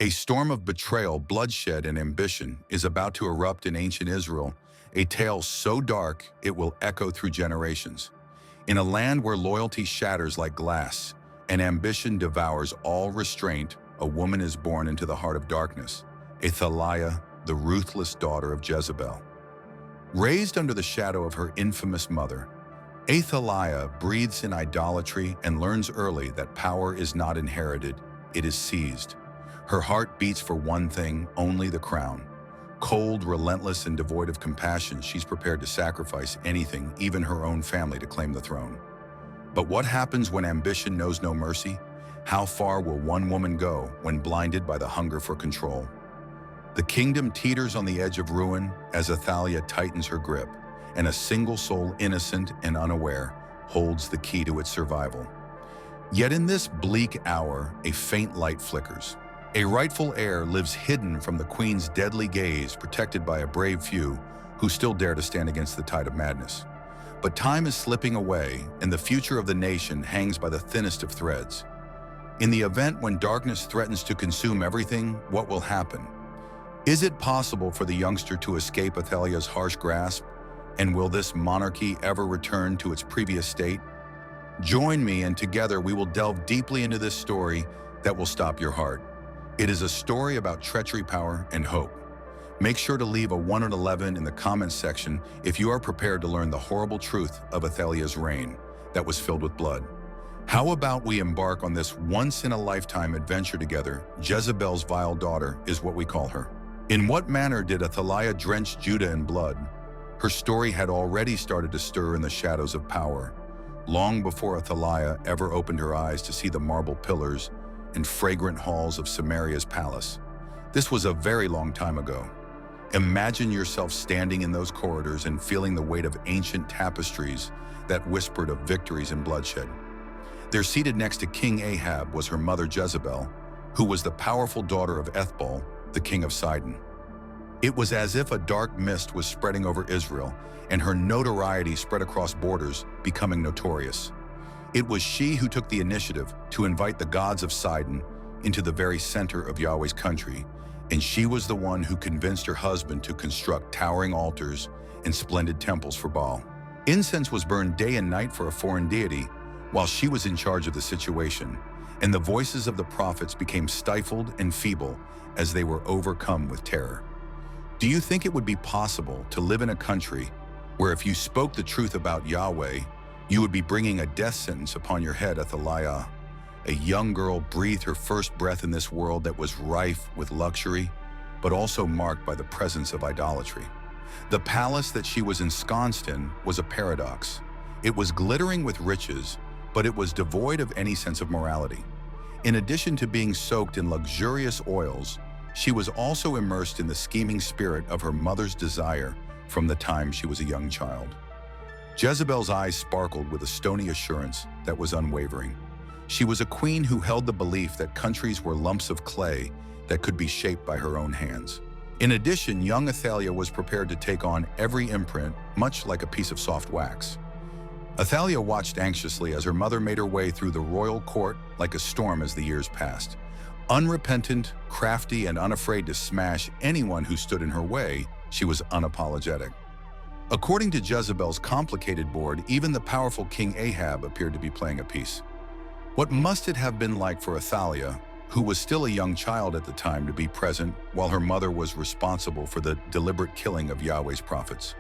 A storm of betrayal, bloodshed, and ambition is about to erupt in ancient Israel, a tale so dark it will echo through generations. In a land where loyalty shatters like glass and ambition devours all restraint, a woman is born into the heart of darkness, Athaliah, the ruthless daughter of Jezebel. Raised under the shadow of her infamous mother, Athaliah breathes in idolatry and learns early that power is not inherited, it is seized. Her heart beats for one thing, only the crown. Cold, relentless, and devoid of compassion, she's prepared to sacrifice anything, even her own family, to claim the throne. But what happens when ambition knows no mercy? How far will one woman go when blinded by the hunger for control? The kingdom teeters on the edge of ruin as Athaliah tightens her grip, and a single soul, innocent and unaware, holds the key to its survival. Yet in this bleak hour, a faint light flickers. A rightful heir lives hidden from the queen's deadly gaze, protected by a brave few who still dare to stand against the tide of madness. But time is slipping away, and the future of the nation hangs by the thinnest of threads. In the event when darkness threatens to consume everything, what will happen? Is it possible for the youngster to escape Athaliah's harsh grasp? And will this monarchy ever return to its previous state? Join me, and together we will delve deeply into this story that will stop your heart. It is a story about treachery, power, and hope. Make sure to leave a 1 in 11 in the comments section if you are prepared to learn the horrible truth of Athaliah's reign that was filled with blood. How about we embark on this once-in-a-lifetime adventure together? Jezebel's vile daughter is what we call her. In what manner did Athaliah drench Judah in blood? Her story had already started to stir in the shadows of power, long before Athaliah ever opened her eyes to see the marble pillars and fragrant halls of Samaria's palace. This was a very long time ago. Imagine yourself standing in those corridors and feeling the weight of ancient tapestries that whispered of victories and bloodshed. There, seated next to King Ahab, was her mother Jezebel, who was the powerful daughter of Ethbaal, the king of Sidon. It was as if a dark mist was spreading over Israel, and her notoriety spread across borders, becoming notorious. It was she who took the initiative to invite the gods of Sidon into the very center of Yahweh's country, and she was the one who convinced her husband to construct towering altars and splendid temples for Baal. Incense was burned day and night for a foreign deity while she was in charge of the situation, and the voices of the prophets became stifled and feeble as they were overcome with terror. Do you think it would be possible to live in a country where if you spoke the truth about Yahweh, you would be bringing a death sentence upon your head? Athaliah, a young girl, breathed her first breath in this world that was rife with luxury, but also marked by the presence of idolatry. The palace that she was ensconced in was a paradox. It was glittering with riches, but it was devoid of any sense of morality. In addition to being soaked in luxurious oils, she was also immersed in the scheming spirit of her mother's desire from the time she was a young child. Jezebel's eyes sparkled with a stony assurance that was unwavering. She was a queen who held the belief that countries were lumps of clay that could be shaped by her own hands. In addition, young Athaliah was prepared to take on every imprint, much like a piece of soft wax. Athaliah watched anxiously as her mother made her way through the royal court like a storm as the years passed. Unrepentant, crafty, and unafraid to smash anyone who stood in her way, she was unapologetic. According to Jezebel's complicated board, even the powerful King Ahab appeared to be playing a piece. What must it have been like for Athaliah, who was still a young child at the time, to be present while her mother was responsible for the deliberate killing of Yahweh's prophets?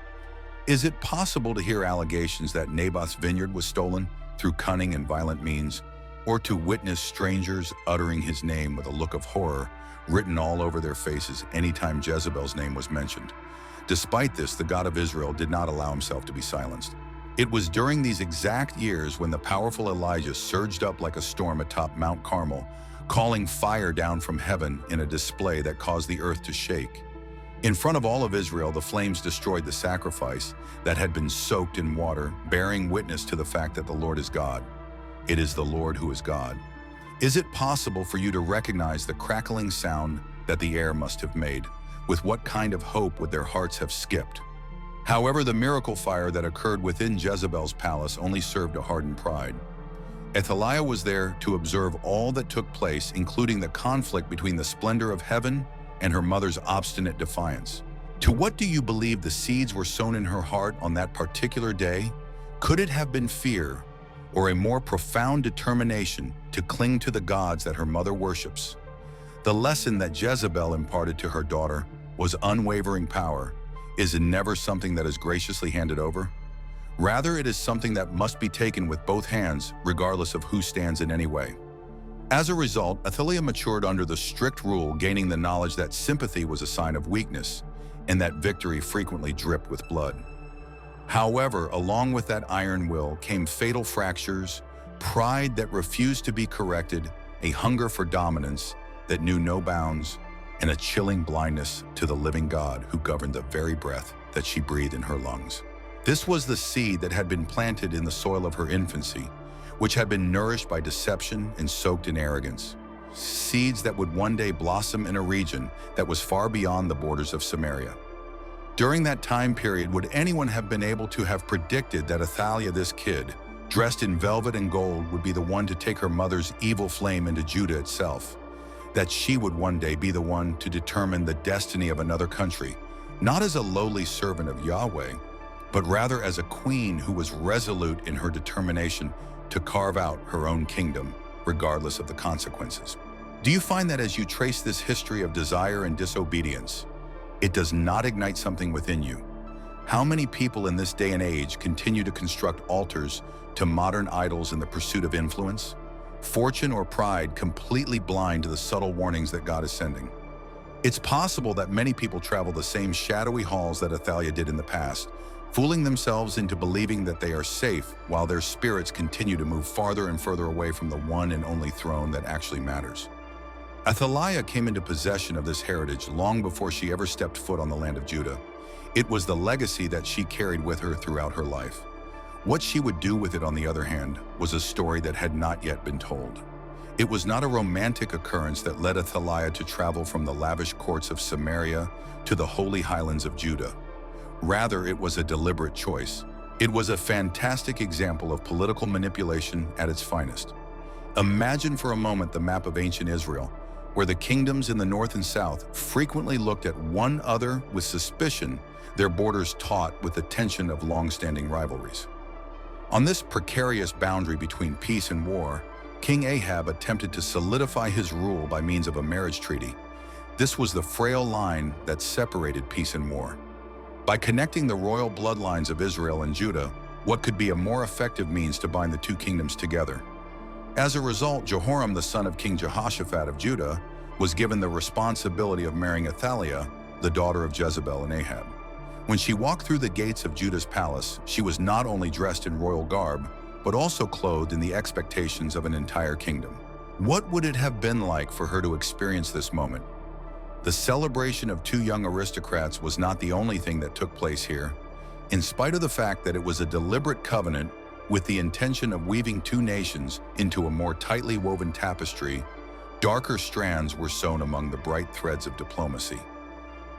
Is it possible to hear allegations that Naboth's vineyard was stolen through cunning and violent means, or to witness strangers uttering his name with a look of horror written all over their faces anytime Jezebel's name was mentioned? Despite this, the God of Israel did not allow himself to be silenced. It was during these exact years when the powerful Elijah surged up like a storm atop Mount Carmel, calling fire down from heaven in a display that caused the earth to shake. In front of all of Israel, the flames destroyed the sacrifice that had been soaked in water, bearing witness to the fact that the Lord is God. It is the Lord who is God. Is it possible for you to recognize the crackling sound that the air must have made? With what kind of hope would their hearts have skipped? However, the miracle fire that occurred within Jezebel's palace only served to harden pride. Athaliah was there to observe all that took place, including the conflict between the splendor of heaven and her mother's obstinate defiance. To what do you believe the seeds were sown in her heart on that particular day? Could it have been fear, or a more profound determination to cling to the gods that her mother worships? The lesson that Jezebel imparted to her daughter was unwavering power is never something that is graciously handed over. Rather, it is something that must be taken with both hands, regardless of who stands in any way. As a result, Athaliah matured under the strict rule, gaining the knowledge that sympathy was a sign of weakness and that victory frequently dripped with blood. However, along with that iron will came fatal fractures, pride that refused to be corrected, a hunger for dominance that knew no bounds, and a chilling blindness to the living God who governed the very breath that she breathed in her lungs. This was the seed that had been planted in the soil of her infancy, which had been nourished by deception and soaked in arrogance. Seeds that would one day blossom in a region that was far beyond the borders of Samaria. During that time period, would anyone have been able to have predicted that Athaliah, this kid, dressed in velvet and gold, would be the one to take her mother's evil flame into Judah itself? That she would one day be the one to determine the destiny of another country, not as a lowly servant of Yahweh, but rather as a queen who was resolute in her determination to carve out her own kingdom, regardless of the consequences. Do you find that as you trace this history of desire and disobedience, it does not ignite something within you? How many people in this day and age continue to construct altars to modern idols in the pursuit of influence, fortune, or pride, completely blind to the subtle warnings that God is sending? It's possible that many people travel the same shadowy halls that Athaliah did in the past, fooling themselves into believing that they are safe while their spirits continue to move farther and further away from the one and only throne that actually matters. Athaliah came into possession of this heritage long before she ever stepped foot on the land of Judah. It was the legacy that she carried with her throughout her life. What she would do with it, on the other hand, was a story that had not yet been told. It was not a romantic occurrence that led Athaliah to travel from the lavish courts of Samaria to the holy highlands of Judah. Rather, it was a deliberate choice. It was a fantastic example of political manipulation at its finest. Imagine for a moment the map of ancient Israel, where the kingdoms in the north and south frequently looked at one another with suspicion, their borders taut with the tension of long-standing rivalries. On this precarious boundary between peace and war, King Ahab attempted to solidify his rule by means of a marriage treaty. This was the frail line that separated peace and war. By connecting the royal bloodlines of Israel and Judah, what could be a more effective means to bind the two kingdoms together? As a result, Jehoram, the son of King Jehoshaphat of Judah, was given the responsibility of marrying Athaliah, the daughter of Jezebel and Ahab. When she walked through the gates of Judah's palace, she was not only dressed in royal garb, but also clothed in the expectations of an entire kingdom. What would it have been like for her to experience this moment? The celebration of two young aristocrats was not the only thing that took place here. In spite of the fact that it was a deliberate covenant with the intention of weaving two nations into a more tightly woven tapestry, darker strands were sewn among the bright threads of diplomacy.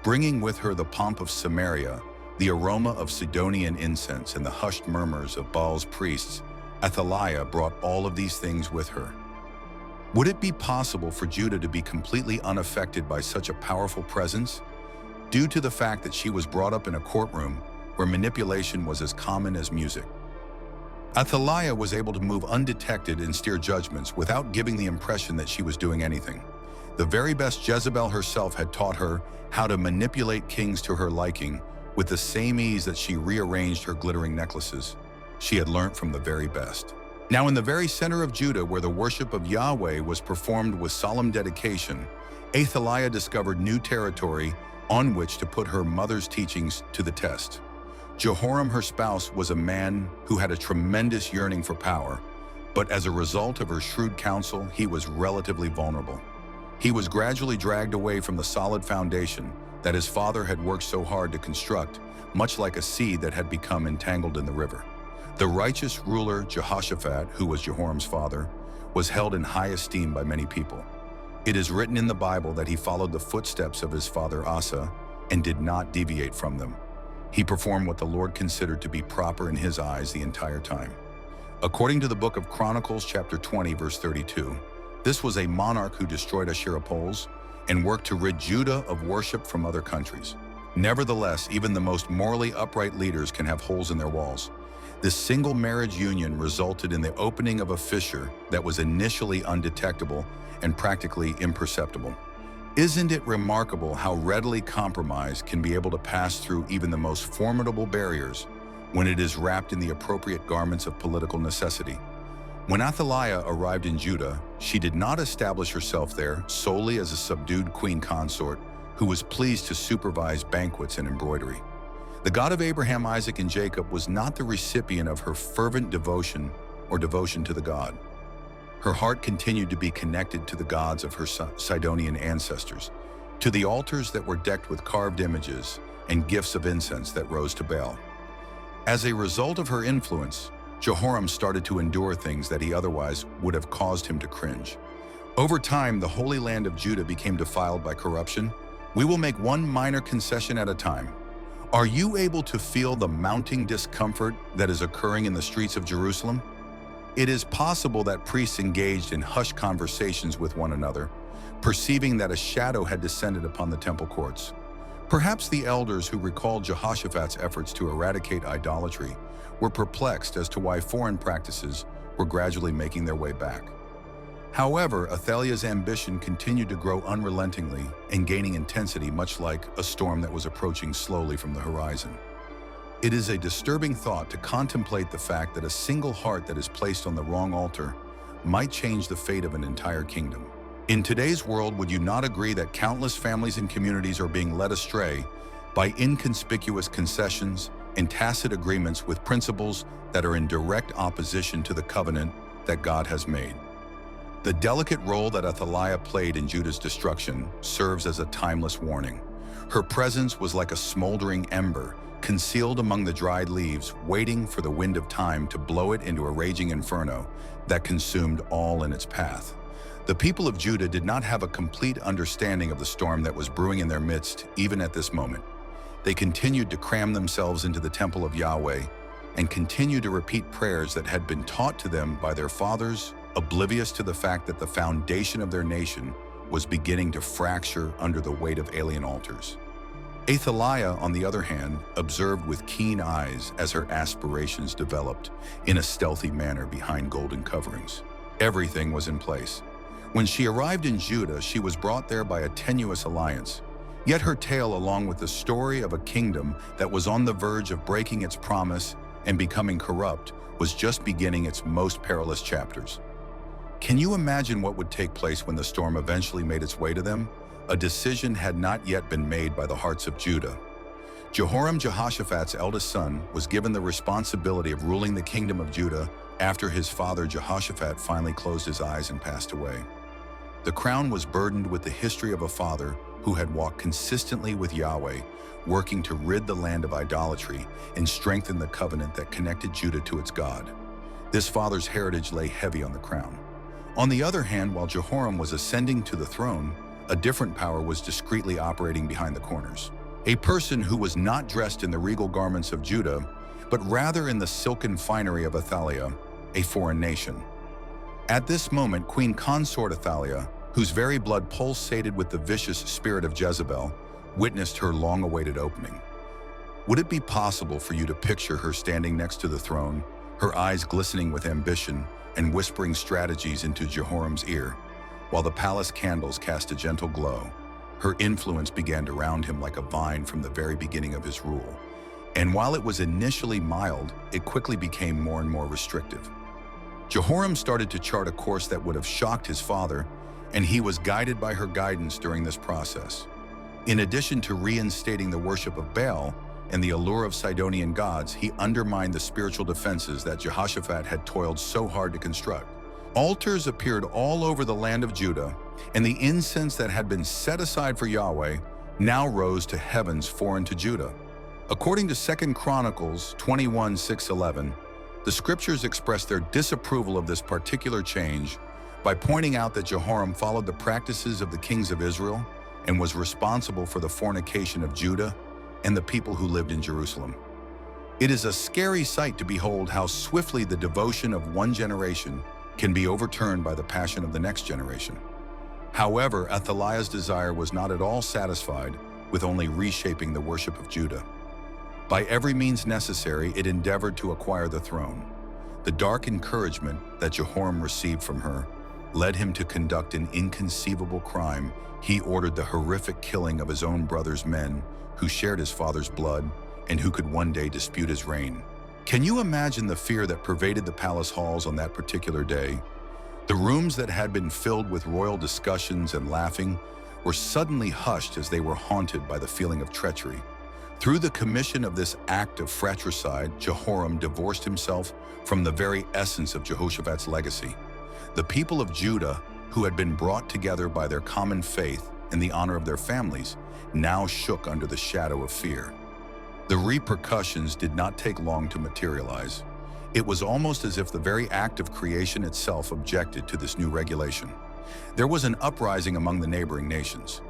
Bringing with her the pomp of Samaria, the aroma of Sidonian incense, and the hushed murmurs of Baal's priests, Athaliah brought all of these things with her. Would it be possible for Judah to be completely unaffected by such a powerful presence? Due to the fact that she was brought up in a courtroom where manipulation was as common as music. Athaliah was able to move undetected and steer judgments without giving the impression that she was doing anything. The very best Jezebel herself had taught her how to manipulate kings to her liking with the same ease that she rearranged her glittering necklaces. She had learned from the very best. Now, in the very center of Judah, where the worship of Yahweh was performed with solemn dedication, Athaliah discovered new territory on which to put her mother's teachings to the test. Jehoram, her spouse, was a man who had a tremendous yearning for power, but as a result of her shrewd counsel, he was relatively vulnerable. He was gradually dragged away from the solid foundation that his father had worked so hard to construct, much like a seed that had become entangled in the river. The righteous ruler Jehoshaphat, who was Jehoram's father, was held in high esteem by many people. It is written in the Bible that he followed the footsteps of his father Asa and did not deviate from them. He performed what the Lord considered to be proper in his eyes the entire time. According to the book of Chronicles, chapter 20, verse 32, this was a monarch who destroyed Asherah poles and worked to rid Judah of worship from other countries. Nevertheless, even the most morally upright leaders can have holes in their walls. This single marriage union resulted in the opening of a fissure that was initially undetectable and practically imperceptible. Isn't it remarkable how readily compromise can be able to pass through even the most formidable barriers when it is wrapped in the appropriate garments of political necessity? When Athaliah arrived in Judah, she did not establish herself there solely as a subdued queen consort who was pleased to supervise banquets and embroidery. The God of Abraham, Isaac, and Jacob was not the recipient of her fervent devotion or devotion to the God. Her heart continued to be connected to the gods of her Sidonian ancestors, to the altars that were decked with carved images and gifts of incense that rose to Baal. As a result of her influence, Jehoram started to endure things that he otherwise would have caused him to cringe. Over time, the Holy Land of Judah became defiled by corruption. We will make one minor concession at a time. Are you able to feel the mounting discomfort that is occurring in the streets of Jerusalem? It is possible that priests engaged in hushed conversations with one another, perceiving that a shadow had descended upon the temple courts. Perhaps the elders who recalled Jehoshaphat's efforts to eradicate idolatry were perplexed as to why foreign practices were gradually making their way back. However, Athaliah's ambition continued to grow unrelentingly and gaining intensity, much like a storm that was approaching slowly from the horizon. It is a disturbing thought to contemplate the fact that a single heart that is placed on the wrong altar might change the fate of an entire kingdom. In today's world, would you not agree that countless families and communities are being led astray by inconspicuous concessions and tacit agreements with principles that are in direct opposition to the covenant that God has made? The delicate role that Athaliah played in Judah's destruction serves as a timeless warning. Her presence was like a smoldering ember, concealed among the dried leaves, waiting for the wind of time to blow it into a raging inferno that consumed all in its path. The people of Judah did not have a complete understanding of the storm that was brewing in their midst, even at this moment. They continued to cram themselves into the temple of Yahweh and continued to repeat prayers that had been taught to them by their fathers, oblivious to the fact that the foundation of their nation was beginning to fracture under the weight of alien altars. Athaliah, on the other hand, observed with keen eyes as her aspirations developed in a stealthy manner behind golden coverings. Everything was in place. When she arrived in Judah, she was brought there by a tenuous alliance. Yet her tale, along with the story of a kingdom that was on the verge of breaking its promise and becoming corrupt, was just beginning its most perilous chapters. Can you imagine what would take place when the storm eventually made its way to them? A decision had not yet been made by the hearts of Judah. Jehoram, Jehoshaphat's eldest son, was given the responsibility of ruling the kingdom of Judah after his father Jehoshaphat finally closed his eyes and passed away. The crown was burdened with the history of a father who had walked consistently with Yahweh, working to rid the land of idolatry and strengthen the covenant that connected Judah to its God. This father's heritage lay heavy on the crown. On the other hand, while Jehoram was ascending to the throne, a different power was discreetly operating behind the corners. A person who was not dressed in the regal garments of Judah, but rather in the silken finery of Athaliah, a foreign nation. At this moment, Queen Consort Athaliah, whose very blood pulsated with the vicious spirit of Jezebel, witnessed her long-awaited opening. Would it be possible for you to picture her standing next to the throne, her eyes glistening with ambition and whispering strategies into Jehoram's ear? While the palace candles cast a gentle glow, her influence began to round him like a vine from the very beginning of his rule. And while it was initially mild, it quickly became more and more restrictive. Jehoram started to chart a course that would have shocked his father, and he was guided by her guidance during this process. In addition to reinstating the worship of Baal and the allure of Sidonian gods, he undermined the spiritual defenses that Jehoshaphat had toiled so hard to construct. Altars appeared all over the land of Judah, and the incense that had been set aside for Yahweh now rose to heavens foreign to Judah. According to 2 Chronicles 21:6-11, the scriptures express their disapproval of this particular change by pointing out that Jehoram followed the practices of the kings of Israel and was responsible for the fornication of Judah and the people who lived in Jerusalem. It is a scary sight to behold how swiftly the devotion of one generation can be overturned by the passion of the next generation. However, Athaliah's desire was not at all satisfied with only reshaping the worship of Judah. By every means necessary, it endeavored to acquire the throne. The dark encouragement that Jehoram received from her led him to conduct an inconceivable crime. He ordered the horrific killing of his own brother's men who shared his father's blood and who could one day dispute his reign. Can you imagine the fear that pervaded the palace halls on that particular day? The rooms that had been filled with royal discussions and laughing were suddenly hushed as they were haunted by the feeling of treachery. Through the commission of this act of fratricide, Jehoram divorced himself from the very essence of Jehoshaphat's legacy. The people of Judah, who had been brought together by their common faith and the honor of their families, now shook under the shadow of fear. The repercussions did not take long to materialize. It was almost as if the very act of creation itself objected to this new regulation. There was an uprising among the neighboring nations.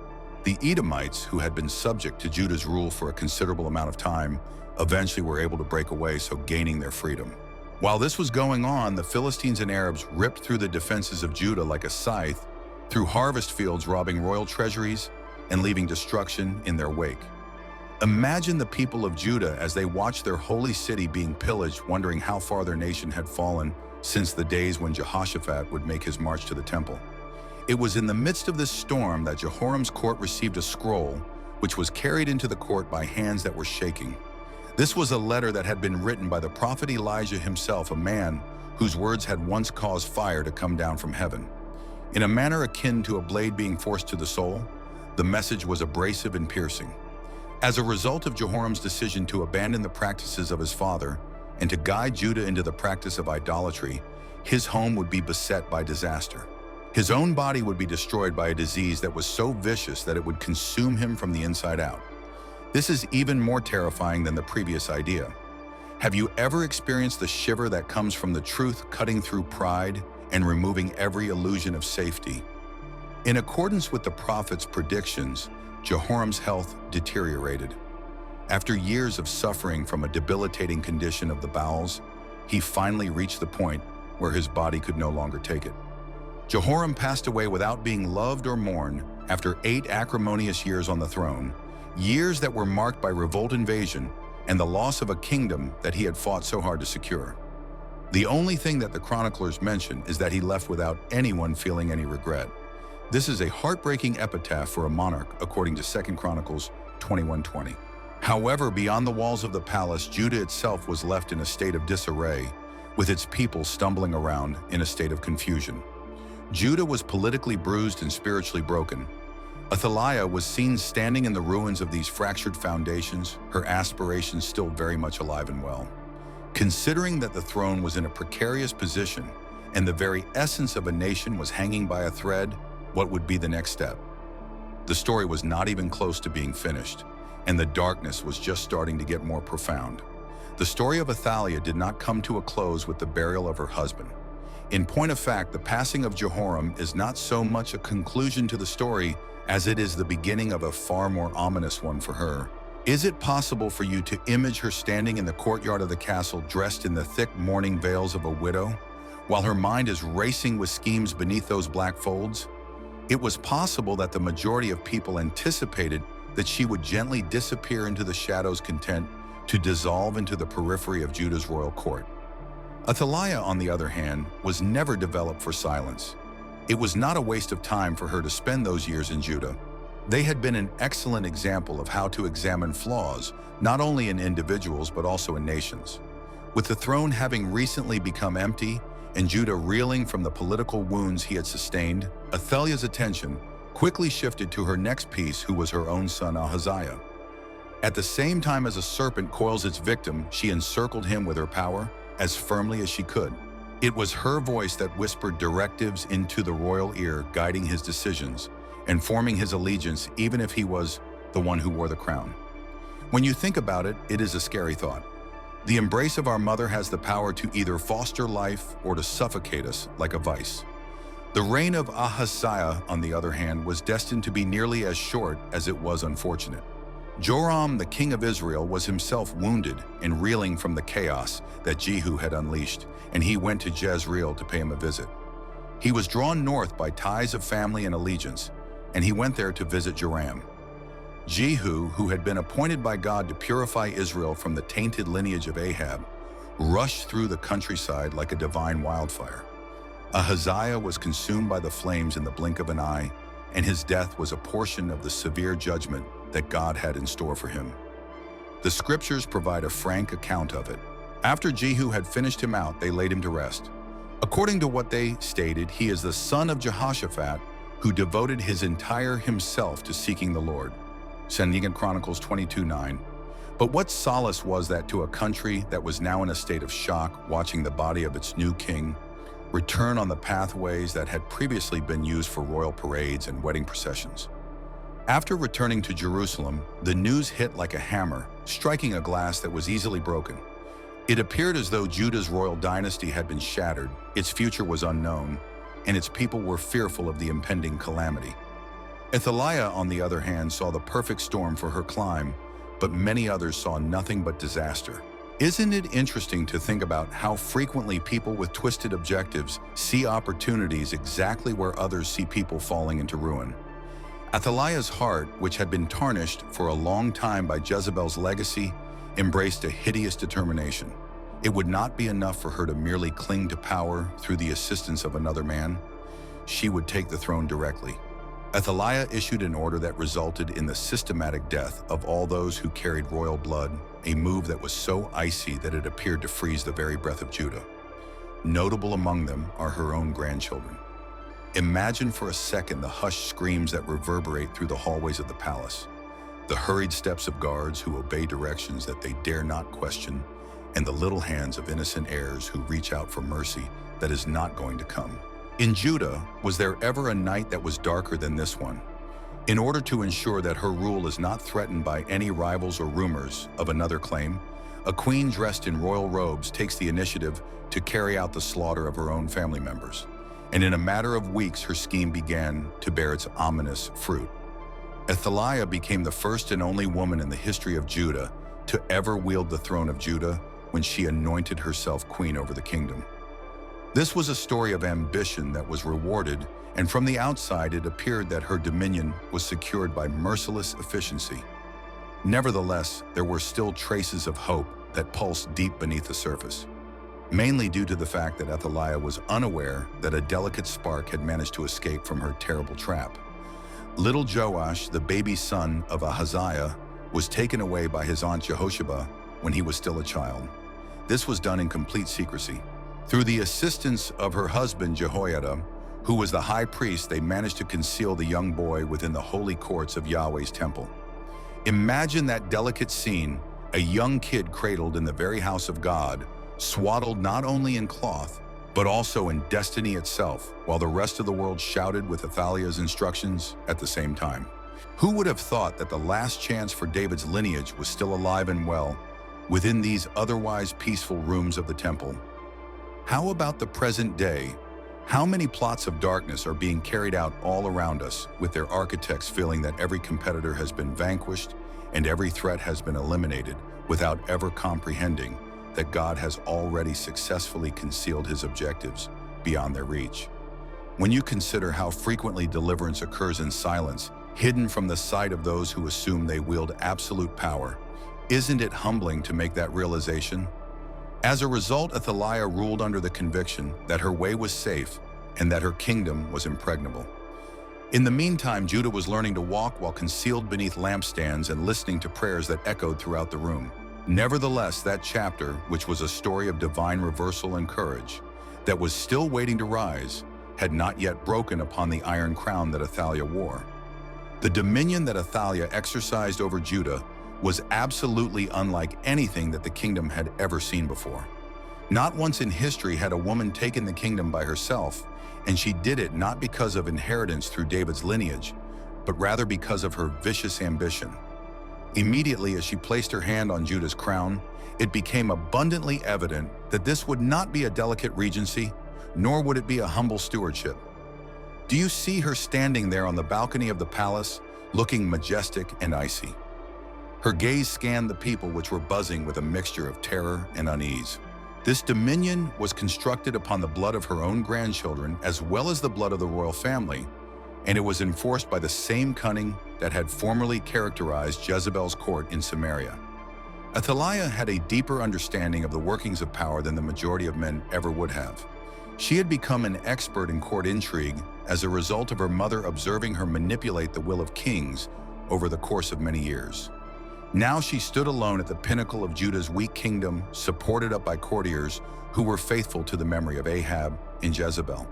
The Edomites, who had been subject to Judah's rule for a considerable amount of time, eventually were able to break away, so gaining their freedom. While this was going on, the Philistines and Arabs ripped through the defenses of Judah like a scythe, through harvest fields, robbing royal treasuries and leaving destruction in their wake. Imagine the people of Judah as they watched their holy city being pillaged, wondering how far their nation had fallen since the days when Jehoshaphat would make his march to the temple. It was in the midst of this storm that Jehoram's court received a scroll, which was carried into the court by hands that were shaking. This was a letter that had been written by the prophet Elijah himself, a man whose words had once caused fire to come down from heaven. In a manner akin to a blade being forced to the soul, the message was abrasive and piercing. As a result of Jehoram's decision to abandon the practices of his father and to guide Judah into the practice of idolatry, his home would be beset by disaster. His own body would be destroyed by a disease that was so vicious that it would consume him from the inside out. This is even more terrifying than the previous idea. Have you ever experienced the shiver that comes from the truth cutting through pride and removing every illusion of safety? In accordance with the prophet's predictions, Jehoram's health deteriorated. After years of suffering from a debilitating condition of the bowels, he finally reached the point where his body could no longer take it. Jehoram passed away without being loved or mourned after 8 acrimonious years on the throne, years that were marked by revolt, invasion, and the loss of a kingdom that he had fought so hard to secure. The only thing that the chroniclers mention is that he left without anyone feeling any regret. This is a heartbreaking epitaph for a monarch, according to 2 Chronicles 21:20. However, beyond the walls of the palace, Judah itself was left in a state of disarray, with its people stumbling around in a state of confusion. Judah was politically bruised and spiritually broken. Athaliah was seen standing in the ruins of these fractured foundations, her aspirations still very much alive and well. Considering that the throne was in a precarious position and the very essence of a nation was hanging by a thread, what would be the next step? The story was not even close to being finished, and the darkness was just starting to get more profound. The story of Athaliah did not come to a close with the burial of her husband. In point of fact, the passing of Jehoram is not so much a conclusion to the story as it is the beginning of a far more ominous one for her. Is it possible for you to image her standing in the courtyard of the castle dressed in the thick mourning veils of a widow, while her mind is racing with schemes beneath those black folds? It was possible that the majority of people anticipated that she would gently disappear into the shadows, content to dissolve into the periphery of Judah's royal court. Athaliah, on the other hand, was never developed for silence. It was not a waste of time for her to spend those years in Judah. They had been an excellent example of how to examine flaws, not only in individuals but also in nations. With the throne having recently become empty and Judah reeling from the political wounds he had sustained, Athaliah's attention quickly shifted to her next piece, who was her own son Ahaziah. At the same time as a serpent coils its victim, she encircled him with her power as firmly as she could. It was her voice that whispered directives into the royal ear, guiding his decisions and forming his allegiance, even if he was the one who wore the crown. When you think about it, it is a scary thought. The embrace of our mother has the power to either foster life or to suffocate us like a vice. The reign of Ahaziah, on the other hand, was destined to be nearly as short as it was unfortunate. Joram, the king of Israel, was himself wounded and reeling from the chaos that Jehu had unleashed, and he went to Jezreel to pay him a visit. He was drawn north by ties of family and allegiance, and he went there to visit Joram. Jehu, who had been appointed by God to purify Israel from the tainted lineage of Ahab, rushed through the countryside like a divine wildfire. Ahaziah was consumed by the flames in the blink of an eye, and his death was a portion of the severe judgment that God had in store for him. The scriptures provide a frank account of it. After Jehu had finished him out, they laid him to rest. According to what they stated, he is the son of Jehoshaphat, who devoted his entire himself to seeking the Lord. 2 Chronicles 22:9. But what solace was that to a country that was now in a state of shock, watching the body of its new king return on the pathways that had previously been used for royal parades and wedding processions. After returning to Jerusalem, the news hit like a hammer, striking a glass that was easily broken. It appeared as though Judah's royal dynasty had been shattered, its future was unknown, and its people were fearful of the impending calamity. Athaliah, on the other hand, saw the perfect storm for her climb, but many others saw nothing but disaster. Isn't it interesting to think about how frequently people with twisted objectives see opportunities exactly where others see people falling into ruin? Athaliah's heart, which had been tarnished for a long time by Jezebel's legacy, embraced a hideous determination. It would not be enough for her to merely cling to power through the assistance of another man. She would take the throne directly. Athaliah issued an order that resulted in the systematic death of all those who carried royal blood, a move that was so icy that it appeared to freeze the very breath of Judah. Notable among them are her own grandchildren. Imagine for a second the hushed screams that reverberate through the hallways of the palace, the hurried steps of guards who obey directions that they dare not question, and the little hands of innocent heirs who reach out for mercy that is not going to come. In Judah, was there ever a night that was darker than this one? In order to ensure that her rule is not threatened by any rivals or rumors of another claim, a queen dressed in royal robes takes the initiative to carry out the slaughter of her own family members. And in a matter of weeks, her scheme began to bear its ominous fruit. Athaliah became the first and only woman in the history of Judah to ever wield the throne of Judah when she anointed herself queen over the kingdom. This was a story of ambition that was rewarded, and from the outside it appeared that her dominion was secured by merciless efficiency. Nevertheless, there were still traces of hope that pulsed deep beneath the surface, mainly due to the fact that Athaliah was unaware that a delicate spark had managed to escape from her terrible trap. Little Joash, the baby son of Ahaziah, was taken away by his aunt Jehoshaphat when he was still a child. This was done in complete secrecy. Through the assistance of her husband Jehoiada, who was the high priest, they managed to conceal the young boy within the holy courts of Yahweh's temple. Imagine that delicate scene, a young kid cradled in the very house of God, swaddled not only in cloth, but also in destiny itself, while the rest of the world shouted with Athaliah's instructions at the same time. Who would have thought that the last chance for David's lineage was still alive and well within these otherwise peaceful rooms of the temple? How about the present day? How many plots of darkness are being carried out all around us, with their architects feeling that every competitor has been vanquished and every threat has been eliminated, without ever comprehending that God has already successfully concealed his objectives beyond their reach? When you consider how frequently deliverance occurs in silence, hidden from the sight of those who assume they wield absolute power, isn't it humbling to make that realization? As a result, Athaliah ruled under the conviction that her way was safe and that her kingdom was impregnable. In the meantime, Judah was learning to walk while concealed beneath lampstands and listening to prayers that echoed throughout the room. Nevertheless, that chapter, which was a story of divine reversal and courage, that was still waiting to rise, had not yet broken upon the iron crown that Athaliah wore. The dominion that Athaliah exercised over Judah was absolutely unlike anything that the kingdom had ever seen before. Not once in history had a woman taken the kingdom by herself, and she did it not because of inheritance through David's lineage, but rather because of her vicious ambition. Immediately as she placed her hand on Judah's crown, it became abundantly evident that this would not be a delicate regency, nor would it be a humble stewardship. Do you see her standing there on the balcony of the palace, looking majestic and icy? Her gaze scanned the people, which were buzzing with a mixture of terror and unease. This dominion was constructed upon the blood of her own grandchildren as well as the blood of the royal family, and it was enforced by the same cunning that had formerly characterized Jezebel's court in Samaria. Athaliah had a deeper understanding of the workings of power than the majority of men ever would have. She had become an expert in court intrigue as a result of her mother observing her manipulate the will of kings over the course of many years. Now she stood alone at the pinnacle of Judah's weak kingdom, supported up by courtiers who were faithful to the memory of Ahab and Jezebel.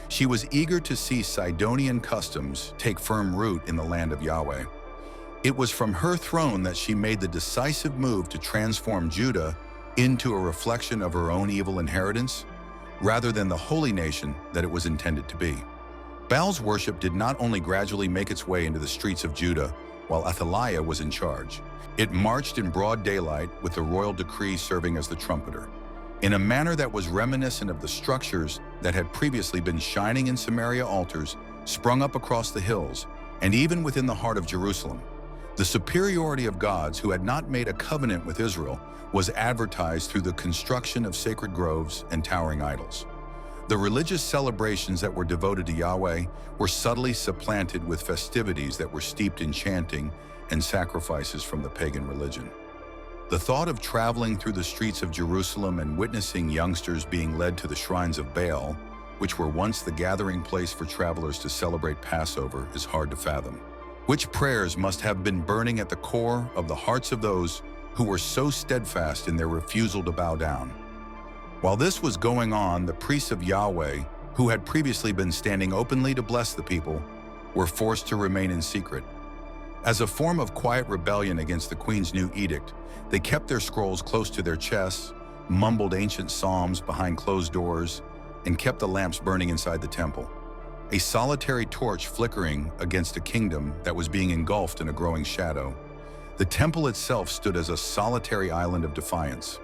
She was eager to see Sidonian customs take firm root in the land of Yahweh. It was from her throne that she made the decisive move to transform Judah into a reflection of her own evil inheritance, rather than the holy nation that it was intended to be. Baal's worship did not only gradually make its way into the streets of Judah while Athaliah was in charge. It marched in broad daylight with the royal decree serving as the trumpeter, in a manner that was reminiscent of the structures that had previously been shining in Samaria altars sprung up across the hills and even within the heart of Jerusalem. The superiority of gods who had not made a covenant with Israel was advertised through the construction of sacred groves and towering idols. The religious celebrations that were devoted to Yahweh were subtly supplanted with festivities that were steeped in chanting and sacrifices from the pagan religion. The thought of traveling through the streets of Jerusalem and witnessing youngsters being led to the shrines of Baal, which were once the gathering place for travelers to celebrate Passover, is hard to fathom. Which prayers must have been burning at the core of the hearts of those who were so steadfast in their refusal to bow down. While this was going on, the priests of Yahweh, who had previously been standing openly to bless the people, were forced to remain in secret. As a form of quiet rebellion against the queen's new edict, they kept their scrolls close to their chests, mumbled ancient psalms behind closed doors, and kept the lamps burning inside the temple. A solitary torch flickering against a kingdom that was being engulfed in a growing shadow. The temple itself stood as a solitary island of defiance.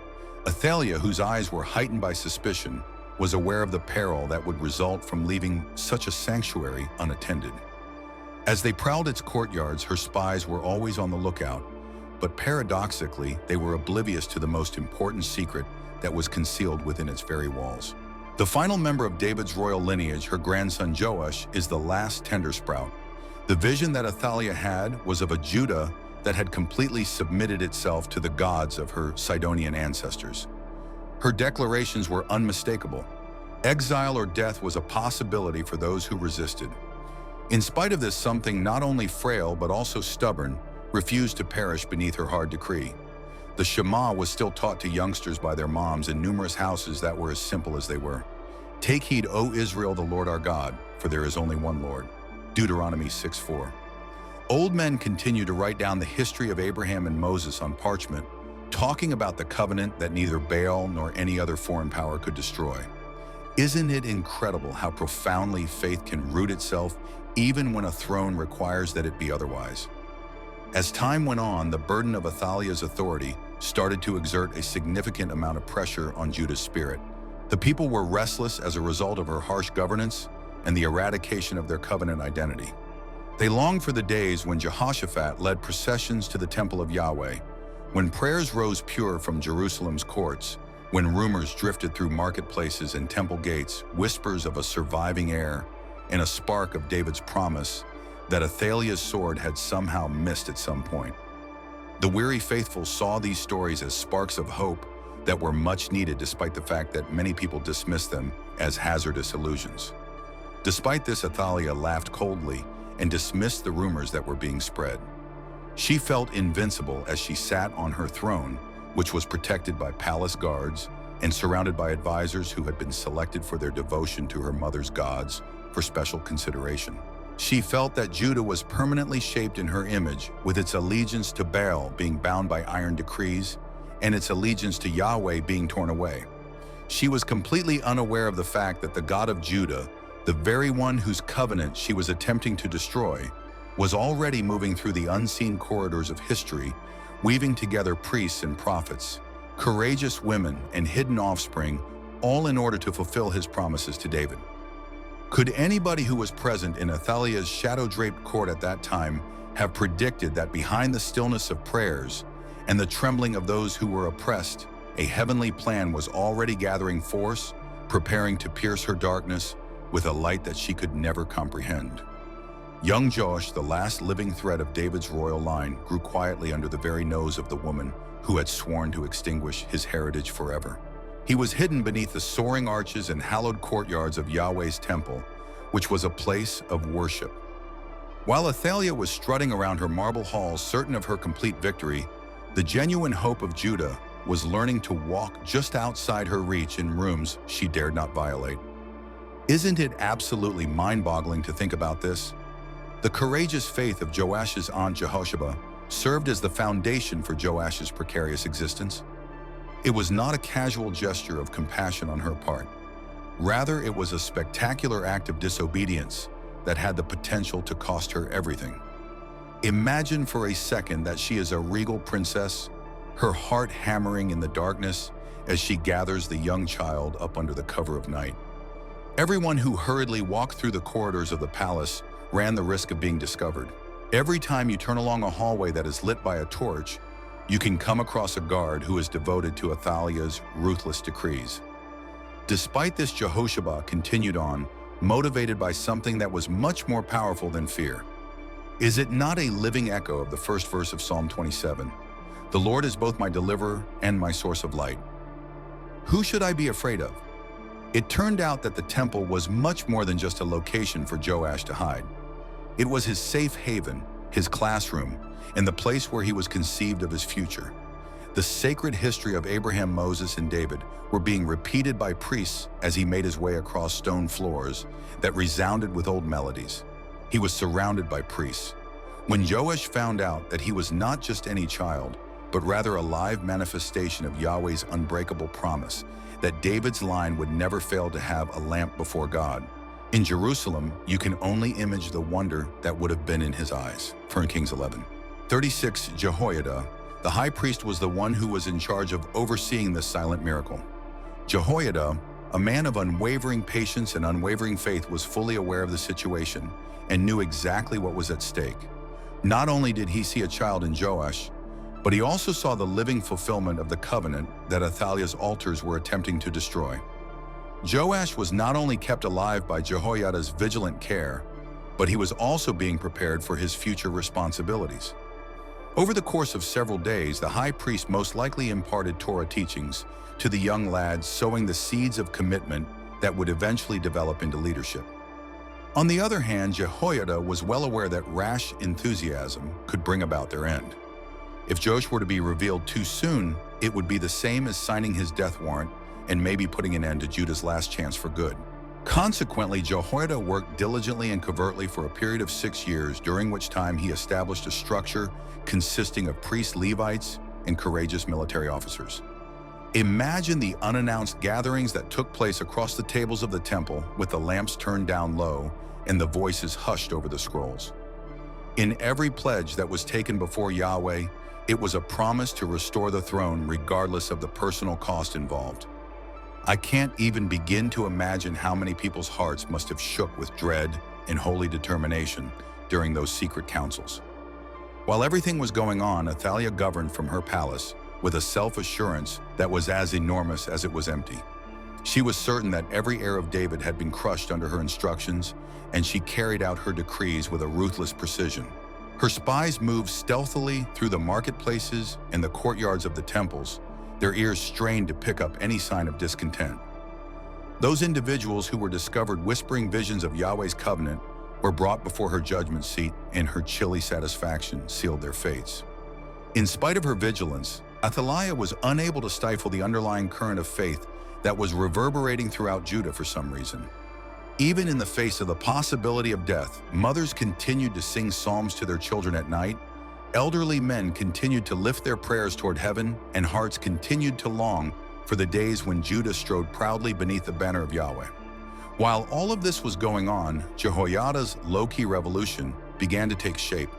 Athaliah, whose eyes were heightened by suspicion, was aware of the peril that would result from leaving such a sanctuary unattended. As they prowled its courtyards, her spies were always on the lookout, but paradoxically, they were oblivious to the most important secret that was concealed within its very walls. The final member of David's royal lineage, her grandson Joash, is the last tender sprout. The vision that Athaliah had was of a Judah that had completely submitted itself to the gods of her Sidonian ancestors. Her declarations were unmistakable. Exile or death was a possibility for those who resisted. In spite of this, something not only frail but also stubborn refused to perish beneath her hard decree. The Shema was still taught to youngsters by their moms in numerous houses that were as simple as they were. Take heed, O Israel, the Lord our God, for there is only one Lord. Deuteronomy 6:4. Old men continue to write down the history of Abraham and Moses on parchment, talking about the covenant that neither Baal nor any other foreign power could destroy. Isn't it incredible how profoundly faith can root itself even when a throne requires that it be otherwise? As time went on, the burden of Athaliah's authority started to exert a significant amount of pressure on Judah's spirit. The people were restless as a result of her harsh governance and the eradication of their covenant identity. They longed for the days when Jehoshaphat led processions to the temple of Yahweh, when prayers rose pure from Jerusalem's courts, when rumors drifted through marketplaces and temple gates, whispers of a surviving heir, and a spark of David's promise that Athaliah's sword had somehow missed at some point. The weary faithful saw these stories as sparks of hope that were much needed, despite the fact that many people dismissed them as hazardous illusions. Despite this, Athaliah laughed coldly and dismissed the rumors that were being spread. She felt invincible as she sat on her throne, which was protected by palace guards and surrounded by advisors who had been selected for their devotion to her mother's gods for special consideration. She felt that Judah was permanently shaped in her image, with its allegiance to Baal being bound by iron decrees and its allegiance to Yahweh being torn away. She was completely unaware of the fact that the God of Judah, the very one whose covenant she was attempting to destroy, was already moving through the unseen corridors of history, weaving together priests and prophets, courageous women and hidden offspring, all in order to fulfill his promises to David. Could anybody who was present in Athaliah's shadow-draped court at that time have predicted that behind the stillness of prayers and the trembling of those who were oppressed, a heavenly plan was already gathering force, preparing to pierce her darkness with a light that she could never comprehend. Young Joash, the last living thread of David's royal line, grew quietly under the very nose of the woman who had sworn to extinguish his heritage forever. He was hidden beneath the soaring arches and hallowed courtyards of Yahweh's temple, which was a place of worship. While Athaliah was strutting around her marble halls certain of her complete victory, the genuine hope of Judah was learning to walk just outside her reach in rooms she dared not violate. Isn't it absolutely mind-boggling to think about this? The courageous faith of Joash's aunt Jehosheba served as the foundation for Joash's precarious existence. It was not a casual gesture of compassion on her part. Rather, it was a spectacular act of disobedience that had the potential to cost her everything. Imagine for a second that she is a regal princess, her heart hammering in the darkness as she gathers the young child up under the cover of night. Everyone who hurriedly walked through the corridors of the palace ran the risk of being discovered. Every time you turn along a hallway that is lit by a torch, you can come across a guard who is devoted to Athaliah's ruthless decrees. Despite this, Jehosheba continued on, motivated by something that was much more powerful than fear. Is it not a living echo of the first verse of Psalm 27? The Lord is both my deliverer and my source of light. Who should I be afraid of? It turned out that the temple was much more than just a location for Joash to hide. It was his safe haven, his classroom, and the place where he was conceived of his future. The sacred history of Abraham, Moses, and David were being repeated by priests as he made his way across stone floors that resounded with old melodies. He was surrounded by priests. When Joash found out that he was not just any child, but rather a live manifestation of Yahweh's unbreakable promise that David's line would never fail to have a lamp before God. In Jerusalem, you can only image the wonder that would have been in his eyes. 1 Kings 11:36. Jehoiada, the high priest, was the one who was in charge of overseeing this silent miracle. Jehoiada, a man of unwavering patience and unwavering faith, was fully aware of the situation and knew exactly what was at stake. Not only did he see a child in Joash, but he also saw the living fulfillment of the covenant that Athaliah's altars were attempting to destroy. Joash was not only kept alive by Jehoiada's vigilant care, but he was also being prepared for his future responsibilities. Over the course of several days, the high priest most likely imparted Torah teachings to the young lads, sowing the seeds of commitment that would eventually develop into leadership. On the other hand, Jehoiada was well aware that rash enthusiasm could bring about their end. If Joash were to be revealed too soon, it would be the same as signing his death warrant and maybe putting an end to Judah's last chance for good. Consequently, Jehoiada worked diligently and covertly for a period of 6 years, during which time he established a structure consisting of priests, Levites, and courageous military officers. Imagine the unannounced gatherings that took place across the tables of the temple, with the lamps turned down low and the voices hushed over the scrolls. In every pledge that was taken before Yahweh, it was a promise to restore the throne regardless of the personal cost involved. I can't even begin to imagine how many people's hearts must have shook with dread and holy determination during those secret councils. While everything was going on, Athaliah governed from her palace with a self-assurance that was as enormous as it was empty. She was certain that every heir of David had been crushed under her instructions, and she carried out her decrees with a ruthless precision. Her spies moved stealthily through the marketplaces and the courtyards of the temples, their ears strained to pick up any sign of discontent. Those individuals who were discovered whispering visions of Yahweh's covenant were brought before her judgment seat, and her chilly satisfaction sealed their fates. In spite of her vigilance, Athaliah was unable to stifle the underlying current of faith that was reverberating throughout Judah for some reason. Even in the face of the possibility of death, mothers continued to sing psalms to their children at night, elderly men continued to lift their prayers toward heaven, and hearts continued to long for the days when Judah strode proudly beneath the banner of Yahweh. While all of this was going on, Jehoiada's low-key revolution began to take shape.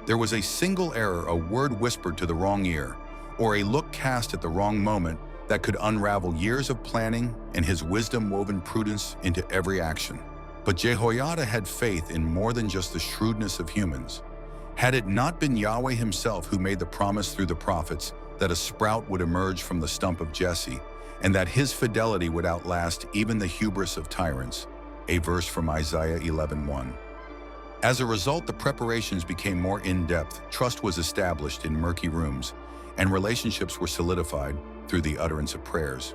There was a single error, a word whispered to the wrong ear, or a look cast at the wrong moment that could unravel years of planning and his wisdom-woven prudence into every action. But Jehoiada had faith in more than just the shrewdness of humans. Had it not been Yahweh himself who made the promise through the prophets that a sprout would emerge from the stump of Jesse, and that his fidelity would outlast even the hubris of tyrants, a verse from Isaiah 11:1. As a result, the preparations became more in-depth, trust was established in murky rooms, and relationships were solidified through the utterance of prayers.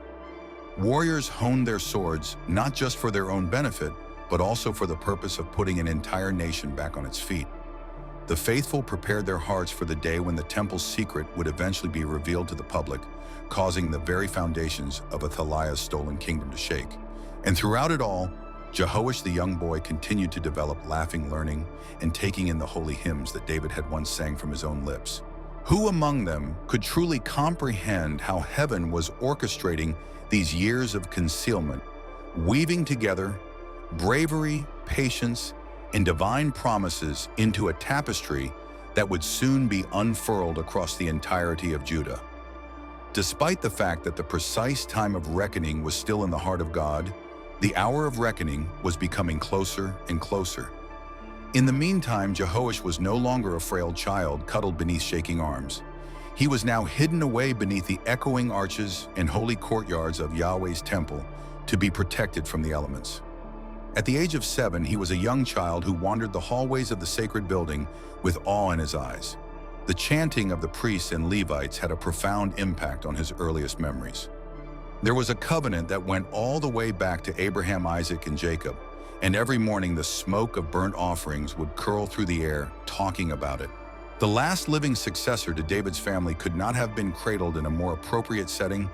Warriors honed their swords not just for their own benefit, but also for the purpose of putting an entire nation back on its feet. The faithful prepared their hearts for the day when the temple's secret would eventually be revealed to the public, causing the very foundations of Athaliah's stolen kingdom to shake. And throughout it all, Jehoash the young boy continued to develop laughing, learning, and taking in the holy hymns that David had once sang from his own lips. Who among them could truly comprehend how heaven was orchestrating these years of concealment, weaving together bravery, patience, and divine promises into a tapestry that would soon be unfurled across the entirety of Judah? Despite the fact that the precise time of reckoning was still in the heart of God, the hour of reckoning was becoming closer and closer. In the meantime, Jehoash was no longer a frail child cuddled beneath shaking arms. He was now hidden away beneath the echoing arches and holy courtyards of Yahweh's temple to be protected from the elements. At the age of 7, he was a young child who wandered the hallways of the sacred building with awe in his eyes. The chanting of the priests and Levites had a profound impact on his earliest memories. There was a covenant that went all the way back to Abraham, Isaac, and Jacob, and every morning the smoke of burnt offerings would curl through the air, talking about it. The last living successor to David's family could not have been cradled in a more appropriate setting.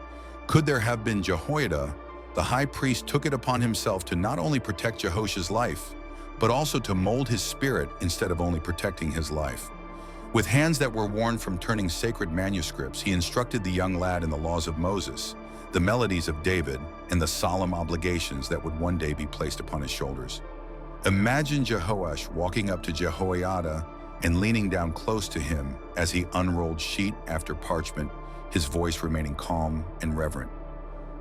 Could there have been Jehoiada? The high priest took it upon himself to not only protect Jehoash's life, but also to mold his spirit instead of only protecting his life. With hands that were worn from turning sacred manuscripts, he instructed the young lad in the laws of Moses, the melodies of David, and the solemn obligations that would one day be placed upon his shoulders. Imagine Jehoash walking up to Jehoiada and leaning down close to him as he unrolled sheet after parchment, his voice remaining calm and reverent.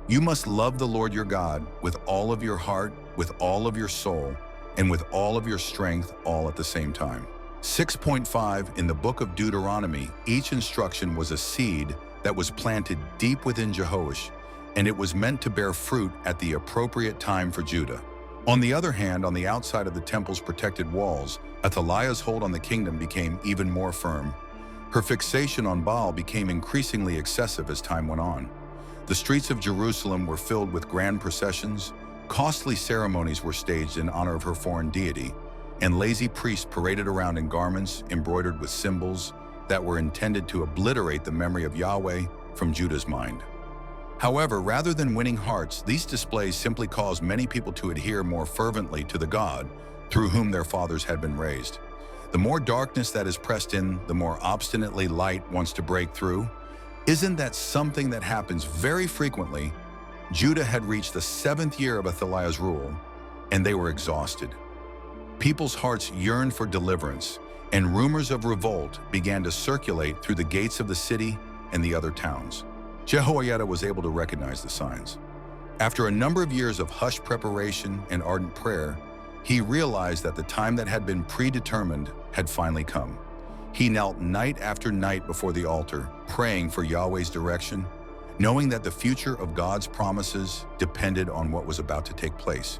You must love the Lord your God with all of your heart, with all of your soul, and with all of your strength, all at the same time. 6.5 in the book of Deuteronomy, each instruction was a seed that was planted deep within Jehoash, and it was meant to bear fruit at the appropriate time for Judah. On the other hand, on the outside of the temple's protected walls, Athaliah's hold on the kingdom became even more firm. Her fixation on Baal became increasingly excessive as time went on. The streets of Jerusalem were filled with grand processions, costly ceremonies were staged in honor of her foreign deity, and lazy priests paraded around in garments embroidered with symbols that were intended to obliterate the memory of Yahweh from Judah's mind. However, rather than winning hearts, these displays simply caused many people to adhere more fervently to the God through whom their fathers had been raised. The more darkness that is pressed in, the more obstinately light wants to break through. Isn't that something that happens very frequently? Judah had reached the 7th year of Athaliah's rule, and they were exhausted. People's hearts yearned for deliverance, and rumors of revolt began to circulate through the gates of the city and the other towns. Jehoiada was able to recognize the signs. After a number of years of hushed preparation and ardent prayer, he realized that the time that had been predetermined had finally come. He knelt night after night before the altar, praying for Yahweh's direction, knowing that the future of God's promises depended on what was about to take place.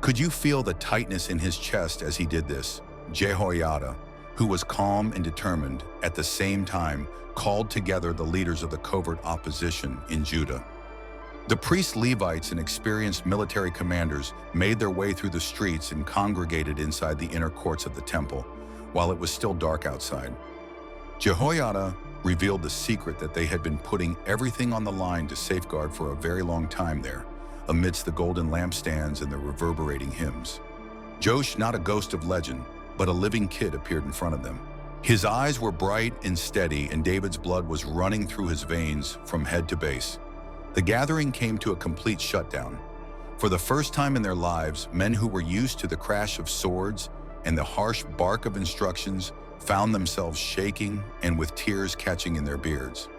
Could you feel the tightness in his chest as he did this? Jehoiada, who was calm and determined, at the same time called together the leaders of the covert opposition in Judah. The priests, Levites, and experienced military commanders made their way through the streets and congregated inside the inner courts of the temple, while it was still dark outside. Jehoiada revealed the secret that they had been putting everything on the line to safeguard for a very long time there, amidst the golden lampstands and the reverberating hymns. Joash, not a ghost of legend, but a living kid, appeared in front of them. His eyes were bright and steady, and David's blood was running through his veins from head to base. The gathering came to a complete shutdown. For the first time in their lives, men who were used to the crash of swords and the harsh bark of instructions found themselves shaking and with tears catching in their beards.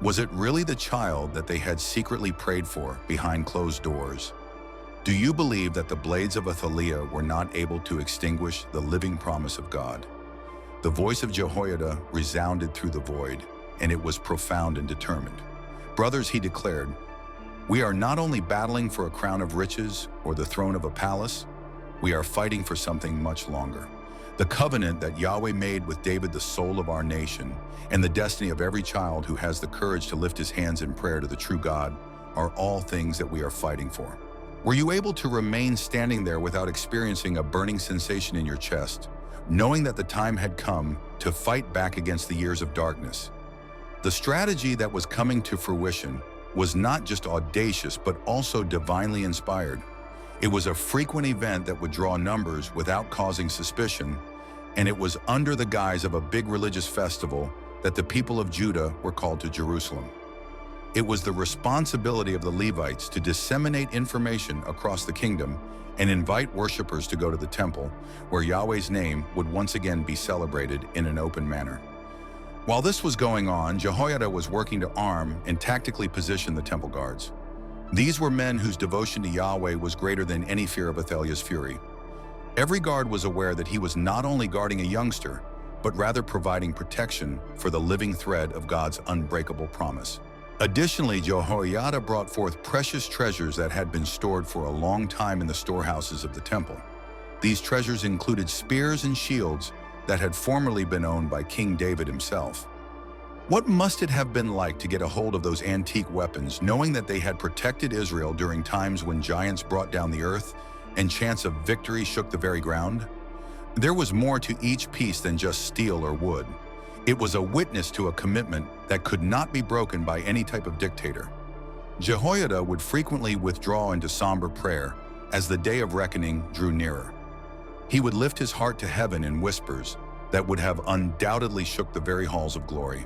Was it really the child that they had secretly prayed for behind closed doors? Do you believe that the blades of Athaliah were not able to extinguish the living promise of God? The voice of Jehoiada resounded through the void, and it was profound and determined. "Brothers," he declared, "we are not only battling for a crown of riches or the throne of a palace, we are fighting for something much longer. The covenant that Yahweh made with David, the soul of our nation, and the destiny of every child who has the courage to lift his hands in prayer to the true God are all things that we are fighting for." Were you able to remain standing there without experiencing a burning sensation in your chest, knowing that the time had come to fight back against the years of darkness? The strategy that was coming to fruition was not just audacious, but also divinely inspired. It was a frequent event that would draw numbers without causing suspicion, and it was under the guise of a big religious festival that the people of Judah were called to Jerusalem. It was the responsibility of the Levites to disseminate information across the kingdom and invite worshipers to go to the temple, where Yahweh's name would once again be celebrated in an open manner. While this was going on, Jehoiada was working to arm and tactically position the temple guards. These were men whose devotion to Yahweh was greater than any fear of Athaliah's fury. Every guard was aware that he was not only guarding a youngster, but rather providing protection for the living thread of God's unbreakable promise. Additionally, Jehoiada brought forth precious treasures that had been stored for a long time in the storehouses of the temple. These treasures included spears and shields that had formerly been owned by King David himself. What must it have been like to get a hold of those antique weapons, knowing that they had protected Israel during times when giants brought down the earth and chants of victory shook the very ground? There was more to each piece than just steel or wood. It was a witness to a commitment that could not be broken by any type of dictator. Jehoiada would frequently withdraw into somber prayer as the day of reckoning drew nearer. He would lift his heart to heaven in whispers that would have undoubtedly shook the very halls of glory.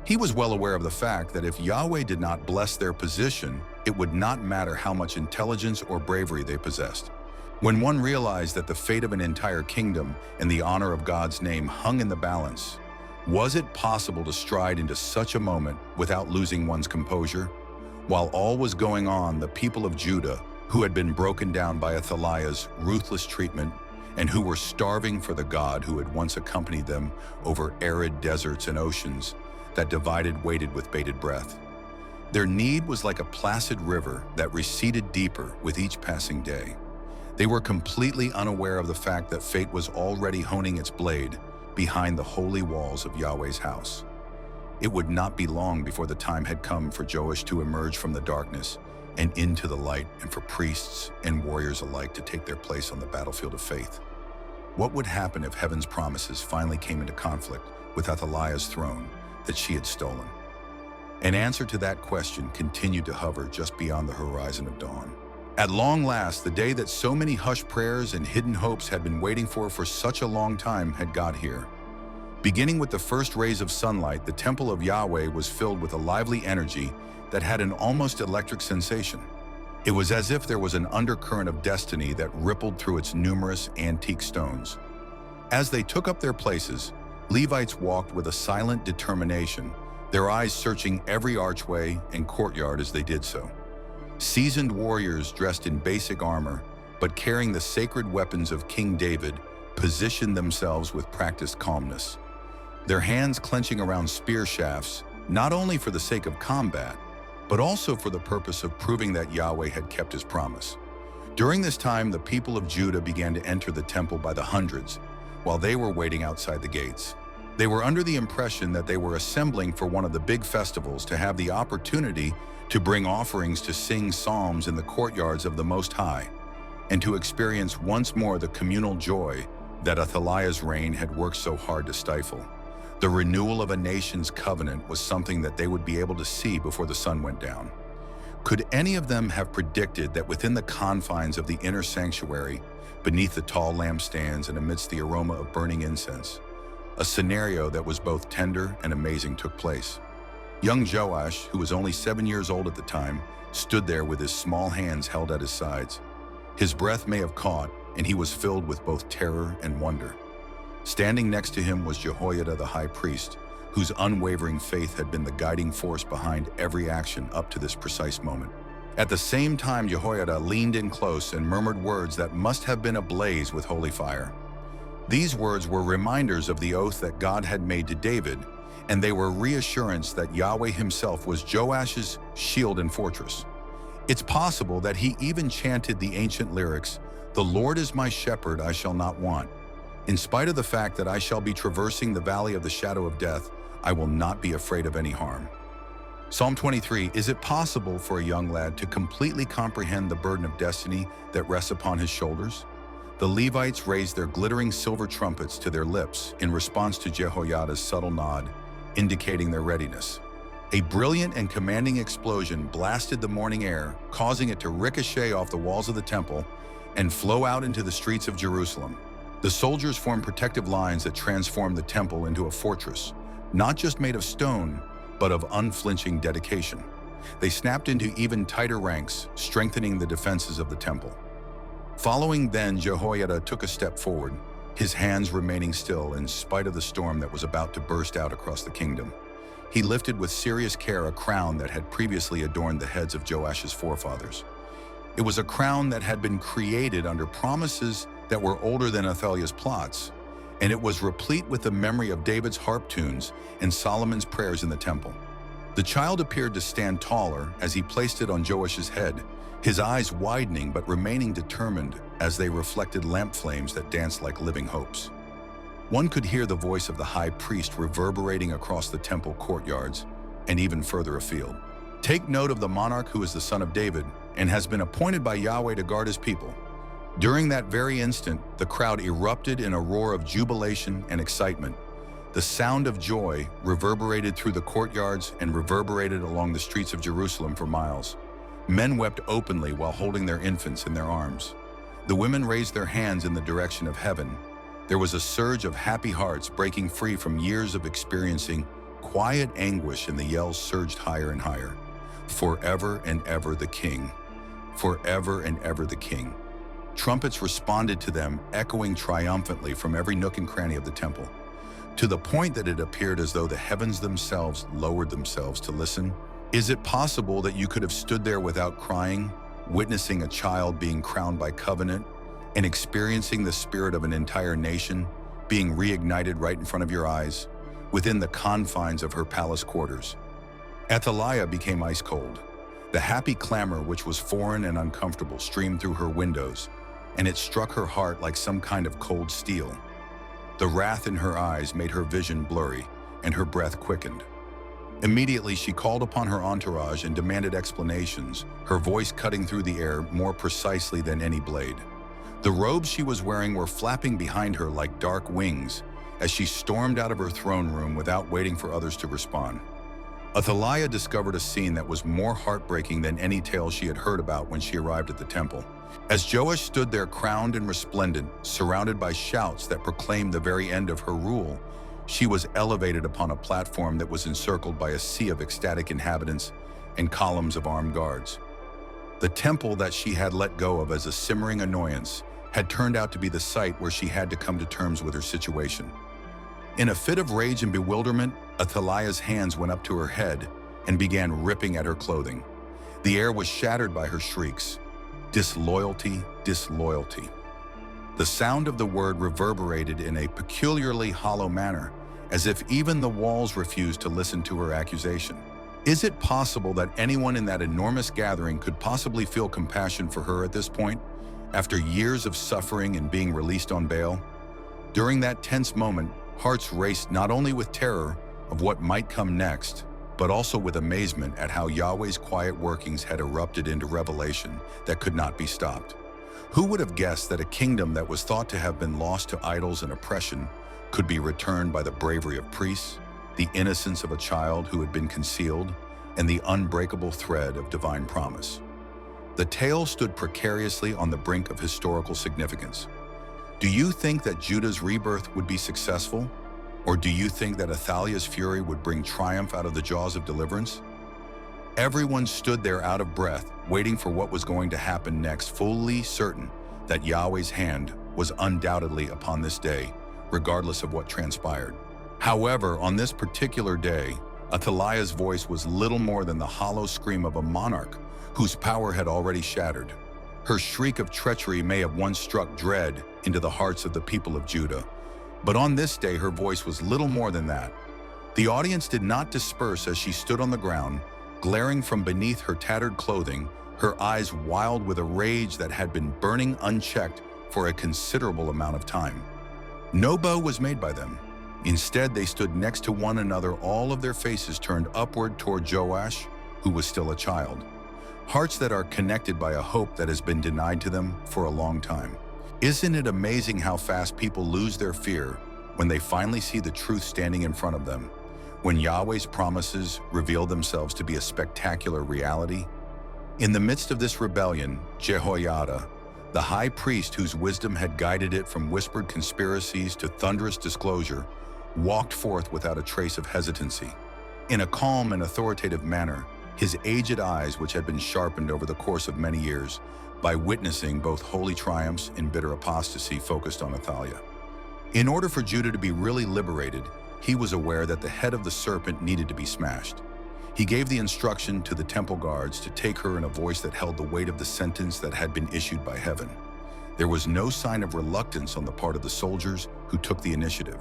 He was well aware of the fact that if Yahweh did not bless their position, it would not matter how much intelligence or bravery they possessed. When one realized that the fate of an entire kingdom and the honor of God's name hung in the balance, was it possible to stride into such a moment without losing one's composure? While all was going on, the people of Judah, who had been broken down by Athaliah's ruthless treatment and who were starving for the God who had once accompanied them over arid deserts and oceans that divided, waited with bated breath. Their need was like a placid river that receded deeper with each passing day. They were completely unaware of the fact that fate was already honing its blade behind the holy walls of Yahweh's house. It would not be long before the time had come for Joash to emerge from the darkness and into the light, and for priests and warriors alike to take their place on the battlefield of faith. What would happen if heaven's promises finally came into conflict with Athaliah's throne that she had stolen? An answer to that question continued to hover just beyond the horizon of dawn. At long last, the day that so many hushed prayers and hidden hopes had been waiting for such a long time had got here. Beginning with the first rays of sunlight, the temple of Yahweh was filled with a lively energy that had an almost electric sensation. It was as if there was an undercurrent of destiny that rippled through its numerous antique stones. As they took up their places, Levites walked with a silent determination, their eyes searching every archway and courtyard as they did so. Seasoned warriors dressed in basic armor, but carrying the sacred weapons of King David, positioned themselves with practiced calmness, their hands clenching around spear shafts, not only for the sake of combat, but also for the purpose of proving that Yahweh had kept his promise. During this time, the people of Judah began to enter the temple by the hundreds, while they were waiting outside the gates. They were under the impression that they were assembling for one of the big festivals, to have the opportunity to bring offerings, to sing psalms in the courtyards of the Most High, and to experience once more the communal joy that Athaliah's reign had worked so hard to stifle. The renewal of a nation's covenant was something that they would be able to see before the sun went down. Could any of them have predicted that within the confines of the inner sanctuary, beneath the tall lampstands and amidst the aroma of burning incense, a scenario that was both tender and amazing took place? Young Joash, who was only 7 years old at the time, stood there with his small hands held at his sides. His breath may have caught, and he was filled with both terror and wonder. Standing next to him was Jehoiada the high priest, whose unwavering faith had been the guiding force behind every action up to this precise moment. At the same time, Jehoiada leaned in close and murmured words that must have been ablaze with holy fire. These words were reminders of the oath that God had made to David, and they were reassurance that Yahweh himself was Joash's shield and fortress. It's possible that he even chanted the ancient lyrics, "The Lord is my shepherd, I shall not want. In spite of the fact that I shall be traversing the valley of the shadow of death, I will not be afraid of any harm." Psalm 23, is it possible for a young lad to completely comprehend the burden of destiny that rests upon his shoulders? The Levites raised their glittering silver trumpets to their lips in response to Jehoiada's subtle nod, indicating their readiness. A brilliant and commanding explosion blasted the morning air, causing it to ricochet off the walls of the temple and flow out into the streets of Jerusalem. The soldiers formed protective lines that transformed the temple into a fortress, not just made of stone, but of unflinching dedication. They snapped into even tighter ranks, strengthening the defenses of the temple. Following then, Jehoiada took a step forward, his hands remaining still in spite of the storm that was about to burst out across the kingdom. He lifted with serious care a crown that had previously adorned the heads of Joash's forefathers. It was a crown that had been created under promises that were older than Athaliah's plots, and it was replete with the memory of David's harp tunes and Solomon's prayers in the temple. The child appeared to stand taller as he placed it on Joash's head, his eyes widening but remaining determined as they reflected lamp flames that danced like living hopes. One could hear the voice of the high priest reverberating across the temple courtyards and even further afield. Take note of the monarch who is the son of David and has been appointed by Yahweh to guard his people. During that very instant, the crowd erupted in a roar of jubilation and excitement. The sound of joy reverberated through the courtyards and reverberated along the streets of Jerusalem for miles. Men wept openly while holding their infants in their arms. The women raised their hands in the direction of heaven. There was a surge of happy hearts breaking free from years of experiencing quiet anguish, and the yells surged higher and higher. Forever and ever the King. Forever and ever the King. Trumpets responded to them, echoing triumphantly from every nook and cranny of the temple, to the point that it appeared as though the heavens themselves lowered themselves to listen. Is it possible that you could have stood there without crying, witnessing a child being crowned by covenant, and experiencing the spirit of an entire nation being reignited right in front of your eyes, within the confines of her palace quarters? Athaliah became ice cold. The happy clamor, which was foreign and uncomfortable, streamed through her windows, and it struck her heart like some kind of cold steel. The wrath in her eyes made her vision blurry, and her breath quickened. Immediately, she called upon her entourage and demanded explanations, her voice cutting through the air more precisely than any blade. The robes she was wearing were flapping behind her like dark wings as she stormed out of her throne room without waiting for others to respond. Athaliah discovered a scene that was more heartbreaking than any tale she had heard about when she arrived at the temple. As Joash stood there crowned and resplendent, surrounded by shouts that proclaimed the very end of her rule, she was elevated upon a platform that was encircled by a sea of ecstatic inhabitants and columns of armed guards. The temple that she had let go of as a simmering annoyance had turned out to be the site where she had to come to terms with her situation. In a fit of rage and bewilderment, Athaliah's hands went up to her head and began ripping at her clothing. The air was shattered by her shrieks. Disloyalty, disloyalty. The sound of the word reverberated in a peculiarly hollow manner, as if even the walls refused to listen to her accusation. Is it possible that anyone in that enormous gathering could possibly feel compassion for her at this point, after years of suffering and being released on bail? During that tense moment, hearts raced not only with terror of what might come next, but also with amazement at how Yahweh's quiet workings had erupted into revelation that could not be stopped. Who would have guessed that a kingdom that was thought to have been lost to idols and oppression could be returned by the bravery of priests, the innocence of a child who had been concealed, and the unbreakable thread of divine promise? The tale stood precariously on the brink of historical significance. Do you think that Judah's rebirth would be successful? Or do you think that Athaliah's fury would bring triumph out of the jaws of deliverance? Everyone stood there out of breath, waiting for what was going to happen next, fully certain that Yahweh's hand was undoubtedly upon this day, regardless of what transpired. However, on this particular day, Athaliah's voice was little more than the hollow scream of a monarch whose power had already shattered. Her shriek of treachery may have once struck dread into the hearts of the people of Judah, But on this day, her voice was little more than that. The audience did not disperse as she stood on the ground, glaring from beneath her tattered clothing, her eyes wild with a rage that had been burning unchecked for a considerable amount of time. No bow was made by them. Instead, they stood next to one another, all of their faces turned upward toward Joash, who was still a child. Hearts that are connected by a hope that has been denied to them for a long time. Isn't it amazing how fast people lose their fear when they finally see the truth standing in front of them? When Yahweh's promises reveal themselves to be a spectacular reality? In the midst of this rebellion, Jehoiada, the high priest whose wisdom had guided it from whispered conspiracies to thunderous disclosure, walked forth without a trace of hesitancy. In a calm and authoritative manner, his aged eyes, which had been sharpened over the course of many years by witnessing both holy triumphs and bitter apostasy, focused on Athaliah. In order for Judah to be really liberated, he was aware that the head of the serpent needed to be smashed. He gave the instruction to the temple guards to take her in a voice that held the weight of the sentence that had been issued by heaven. There was no sign of reluctance on the part of the soldiers who took the initiative.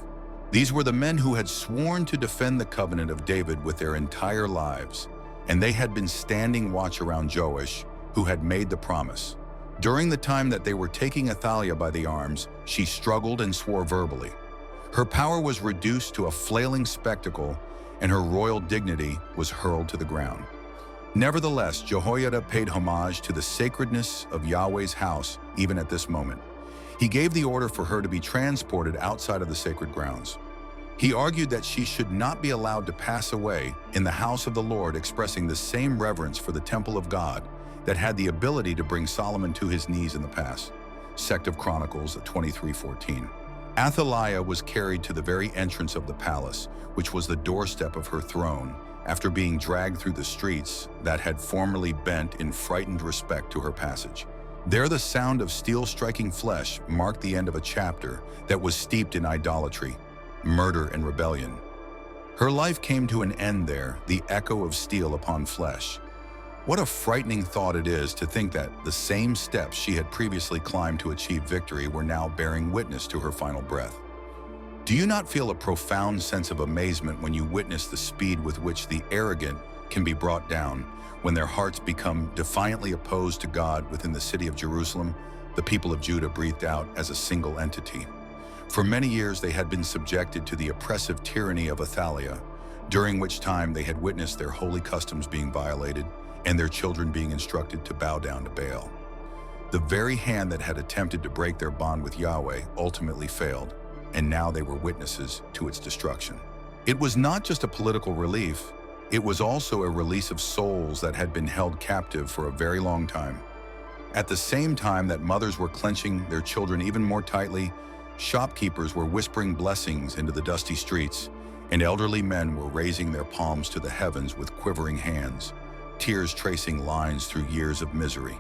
These were the men who had sworn to defend the covenant of David with their entire lives, and they had been standing watch around Joash, who had made the promise. During the time that they were taking Athaliah by the arms, she struggled and swore verbally. Her power was reduced to a flailing spectacle, and her royal dignity was hurled to the ground. Nevertheless, Jehoiada paid homage to the sacredness of Yahweh's house even at this moment. He gave the order for her to be transported outside of the sacred grounds. He argued that she should not be allowed to pass away in the house of the Lord, expressing the same reverence for the temple of God that had the ability to bring Solomon to his knees in the past. Sect of Chronicles 23:14. Athaliah was carried to the very entrance of the palace, which was the doorstep of her throne, after being dragged through the streets that had formerly bent in frightened respect to her passage. There the sound of steel striking flesh marked the end of a chapter that was steeped in idolatry, murder, and rebellion. Her life came to an end there, the echo of steel upon flesh. What a frightening thought it is to think that the same steps she had previously climbed to achieve victory were now bearing witness to her final breath. Do you not feel a profound sense of amazement when you witness the speed with which the arrogant can be brought down, when their hearts become defiantly opposed to God within the city of Jerusalem? The people of Judah breathed out as a single entity. For many years they had been subjected to the oppressive tyranny of Athaliah, during which time they had witnessed their holy customs being violated and their children being instructed to bow down to Baal. The very hand that had attempted to break their bond with Yahweh ultimately failed, and now they were witnesses to its destruction. It was not just a political relief, it was also a release of souls that had been held captive for a very long time. At the same time that mothers were clenching their children even more tightly, shopkeepers were whispering blessings into the dusty streets, and elderly men were raising their palms to the heavens with quivering hands, tears tracing lines through years of misery.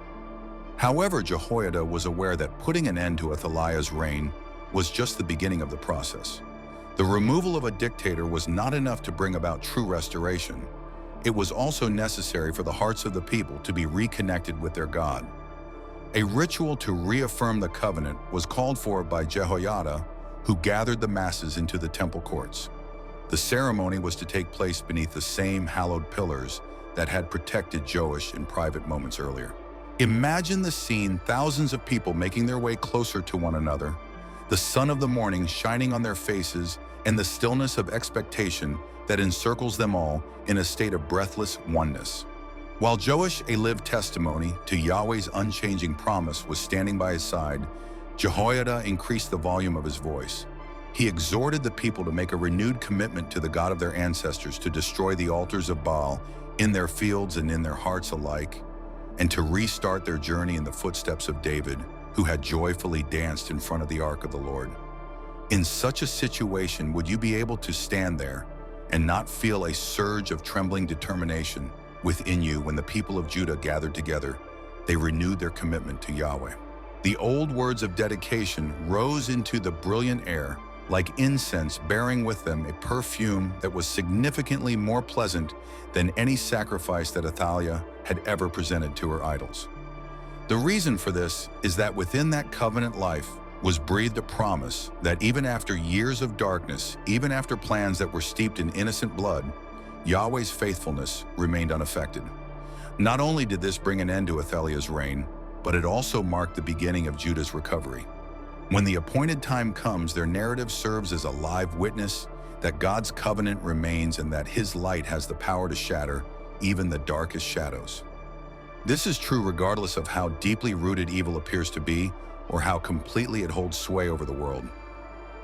However, Jehoiada was aware that putting an end to Athaliah's reign was just the beginning of the process. The removal of a dictator was not enough to bring about true restoration. It was also necessary for the hearts of the people to be reconnected with their God. A ritual to reaffirm the covenant was called for by Jehoiada, who gathered the masses into the temple courts. The ceremony was to take place beneath the same hallowed pillars that had protected Joash in private moments earlier. Imagine the scene, thousands of people making their way closer to one another, the sun of the morning shining on their faces, and the stillness of expectation that encircles them all in a state of breathless oneness. While Joash, a lived testimony to Yahweh's unchanging promise, was standing by his side, Jehoiada increased the volume of his voice. He exhorted the people to make a renewed commitment to the God of their ancestors, to destroy the altars of Baal in their fields and in their hearts alike, and to restart their journey in the footsteps of David, who had joyfully danced in front of the ark of the Lord. In such a situation, would you be able to stand there and not feel a surge of trembling determination within you when the people of Judah gathered together? They renewed their commitment to Yahweh. The old words of dedication rose into the brilliant air like incense, bearing with them a perfume that was significantly more pleasant than any sacrifice that Athaliah had ever presented to her idols. The reason for this is that within that covenant life was breathed a promise that even after years of darkness, even after plans that were steeped in innocent blood, Yahweh's faithfulness remained unaffected. Not only did this bring an end to Athaliah's reign, but it also marked the beginning of Judah's recovery. When the appointed time comes, their narrative serves as a live witness that God's covenant remains and that His light has the power to shatter even the darkest shadows. This is true regardless of how deeply rooted evil appears to be or how completely it holds sway over the world.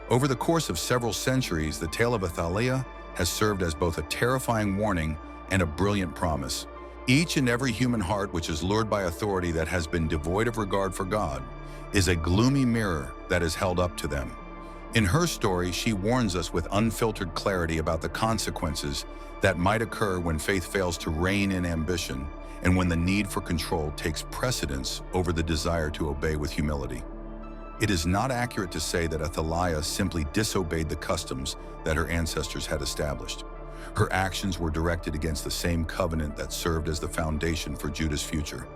Over the course of several centuries, the tale of Athaliah has served as both a terrifying warning and a brilliant promise. Each and every human heart which is lured by authority that has been devoid of regard for God is a gloomy mirror that is held up to them. In her story, she warns us with unfiltered clarity about the consequences that might occur when faith fails to reign in ambition and when the need for control takes precedence over the desire to obey with humility. It is not accurate to say that Athaliah simply disobeyed the customs that her ancestors had established. Her actions were directed against the same covenant that served as the foundation for Judah's future.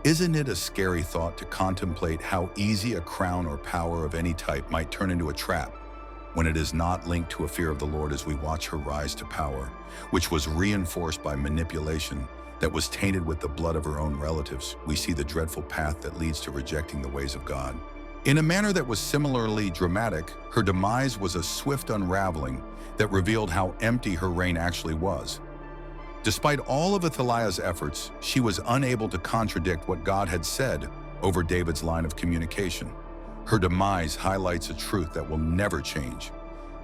Isn't it a scary thought to contemplate how easy a crown or power of any type might turn into a trap when it is not linked to a fear of the Lord as we watch her rise to power, which was reinforced by manipulation that was tainted with the blood of her own relatives? We see the dreadful path that leads to rejecting the ways of God. In a manner that was similarly dramatic, her demise was a swift unraveling that revealed how empty her reign actually was. Despite all of Athaliah's efforts, she was unable to contradict what God had said over David's line of communication. Her demise highlights a truth that will never change.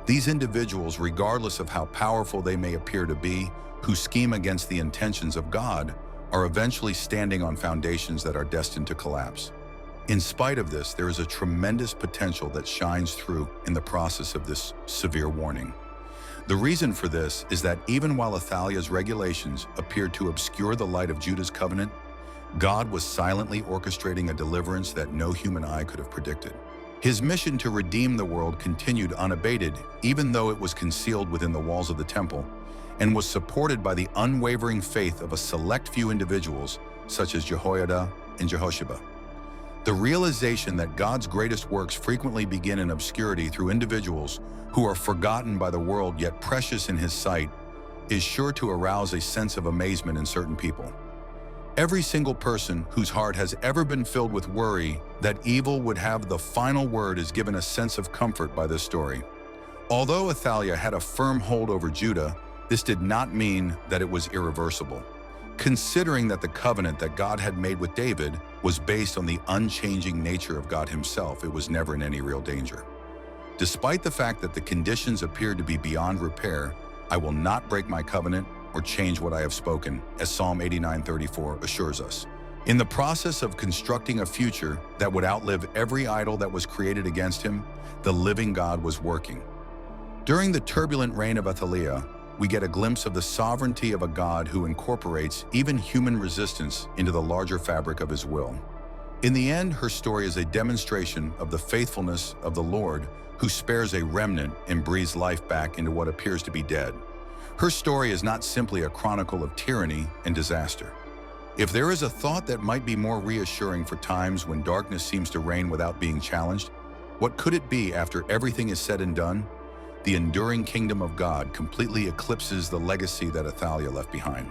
These individuals, regardless of how powerful they may appear to be, who scheme against the intentions of God, are eventually standing on foundations that are destined to collapse. In spite of this, there is a tremendous potential that shines through in the process of this severe warning. The reason for this is that even while Athaliah's regulations appeared to obscure the light of Judah's covenant, God was silently orchestrating a deliverance that no human eye could have predicted. His mission to redeem the world continued unabated, even though it was concealed within the walls of the temple, and was supported by the unwavering faith of a select few individuals, such as Jehoiada and Jehoshaphat. The realization that God's greatest works frequently begin in obscurity through individuals who are forgotten by the world yet precious in His sight is sure to arouse a sense of amazement in certain people. Every single person whose heart has ever been filled with worry that evil would have the final word is given a sense of comfort by this story. Although Athaliah had a firm hold over Judah, this did not mean that it was irreversible. Considering that the covenant that God had made with David was based on the unchanging nature of God Himself, it was never in any real danger. Despite the fact that the conditions appeared to be beyond repair, I will not break my covenant or change what I have spoken, as Psalm 89:34 assures us. In the process of constructing a future that would outlive every idol that was created against Him, the living God was working. During the turbulent reign of Athaliah, we get a glimpse of the sovereignty of a God who incorporates even human resistance into the larger fabric of His will. In the end, her story is a demonstration of the faithfulness of the Lord, who spares a remnant and breathes life back into what appears to be dead. Her story is not simply a chronicle of tyranny and disaster. If there is a thought that might be more reassuring for times when darkness seems to reign without being challenged, what could it be after everything is said and done? The enduring kingdom of God completely eclipses the legacy that Athaliah left behind.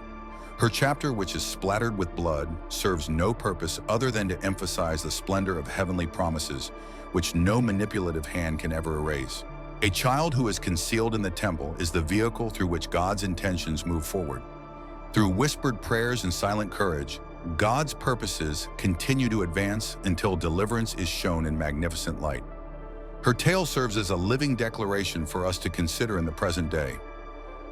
Her chapter, which is splattered with blood, serves no purpose other than to emphasize the splendor of heavenly promises, which no manipulative hand can ever erase. A child who is concealed in the temple is the vehicle through which God's intentions move forward. Through whispered prayers and silent courage, God's purposes continue to advance until deliverance is shown in magnificent light. Her tale serves as a living declaration for us to consider in the present day.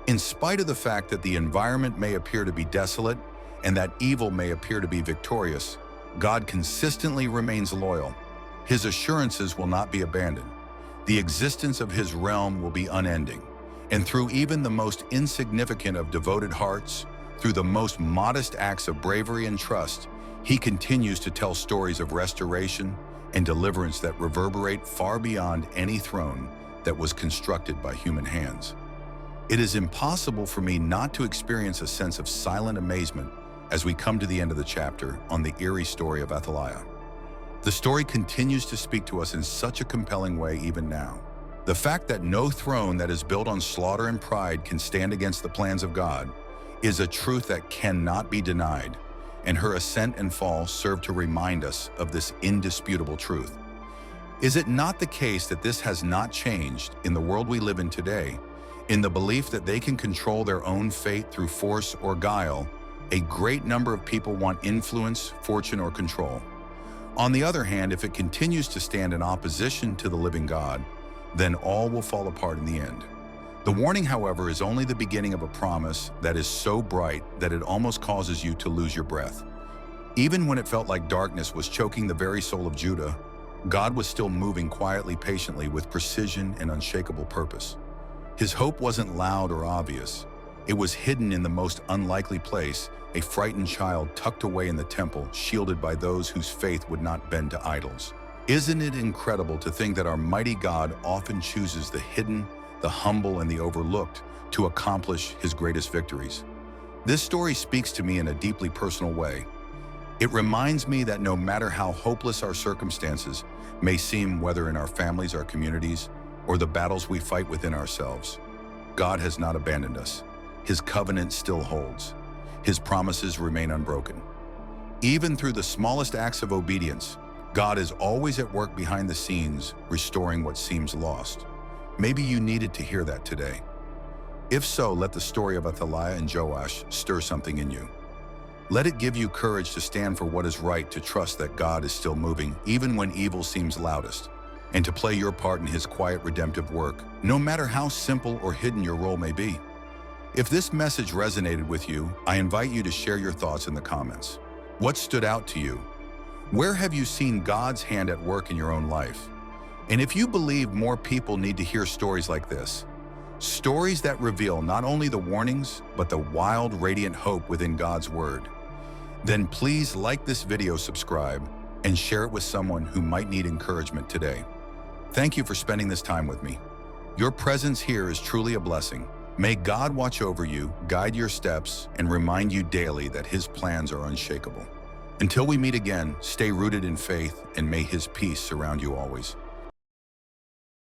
In spite of the fact that the environment may appear to be desolate and that evil may appear to be victorious, God consistently remains loyal. His assurances will not be abandoned. The existence of His realm will be unending. And through even the most insignificant of devoted hearts, through the most modest acts of bravery and trust, He continues to tell stories of restoration and deliverance that reverberate far beyond any throne that was constructed by human hands. It is impossible for me not to experience a sense of silent amazement as we come to the end of the chapter on the eerie story of Athaliah. The story continues to speak to us in such a compelling way even now. The fact that no throne that is built on slaughter and pride can stand against the plans of God is a truth that cannot be denied, and her ascent and fall serve to remind us of this indisputable truth. Is it not the case that this has not changed in the world we live in today? In the belief that they can control their own fate through force or guile, a great number of people want influence, fortune, or control. On the other hand, if it continues to stand in opposition to the living God, then all will fall apart in the end. The warning, however, is only the beginning of a promise that is so bright that it almost causes you to lose your breath. Even when it felt like darkness was choking the very soul of Judah, God was still moving quietly, patiently, with precision and unshakable purpose. His hope wasn't loud or obvious. It was hidden in the most unlikely place, a frightened child tucked away in the temple, shielded by those whose faith would not bend to idols. Isn't it incredible to think that our mighty God often chooses the hidden, the humble, and the overlooked to accomplish his greatest victories? This story speaks to me in a deeply personal way. It reminds me that no matter how hopeless our circumstances may seem, whether in our families, our communities, or the battles we fight within ourselves, God has not abandoned us. His covenant still holds. His promises remain unbroken. Even through the smallest acts of obedience, God is always at work behind the scenes, restoring what seems lost. Maybe you needed to hear that today. If so, let the story of Athaliah and Joash stir something in you. Let it give you courage to stand for what is right, to trust that God is still moving, even when evil seems loudest, and to play your part in his quiet redemptive work, no matter how simple or hidden your role may be. If this message resonated with you, I invite you to share your thoughts in the comments. What stood out to you? Where have you seen God's hand at work in your own life? And if you believe more people need to hear stories like this, stories that reveal not only the warnings, but the wild, radiant hope within God's word, then please like this video, subscribe, and share it with someone who might need encouragement today. Thank you for spending this time with me. Your presence here is truly a blessing. May God watch over you, guide your steps, and remind you daily that his plans are unshakable. Until we meet again, stay rooted in faith, and may his peace surround you always.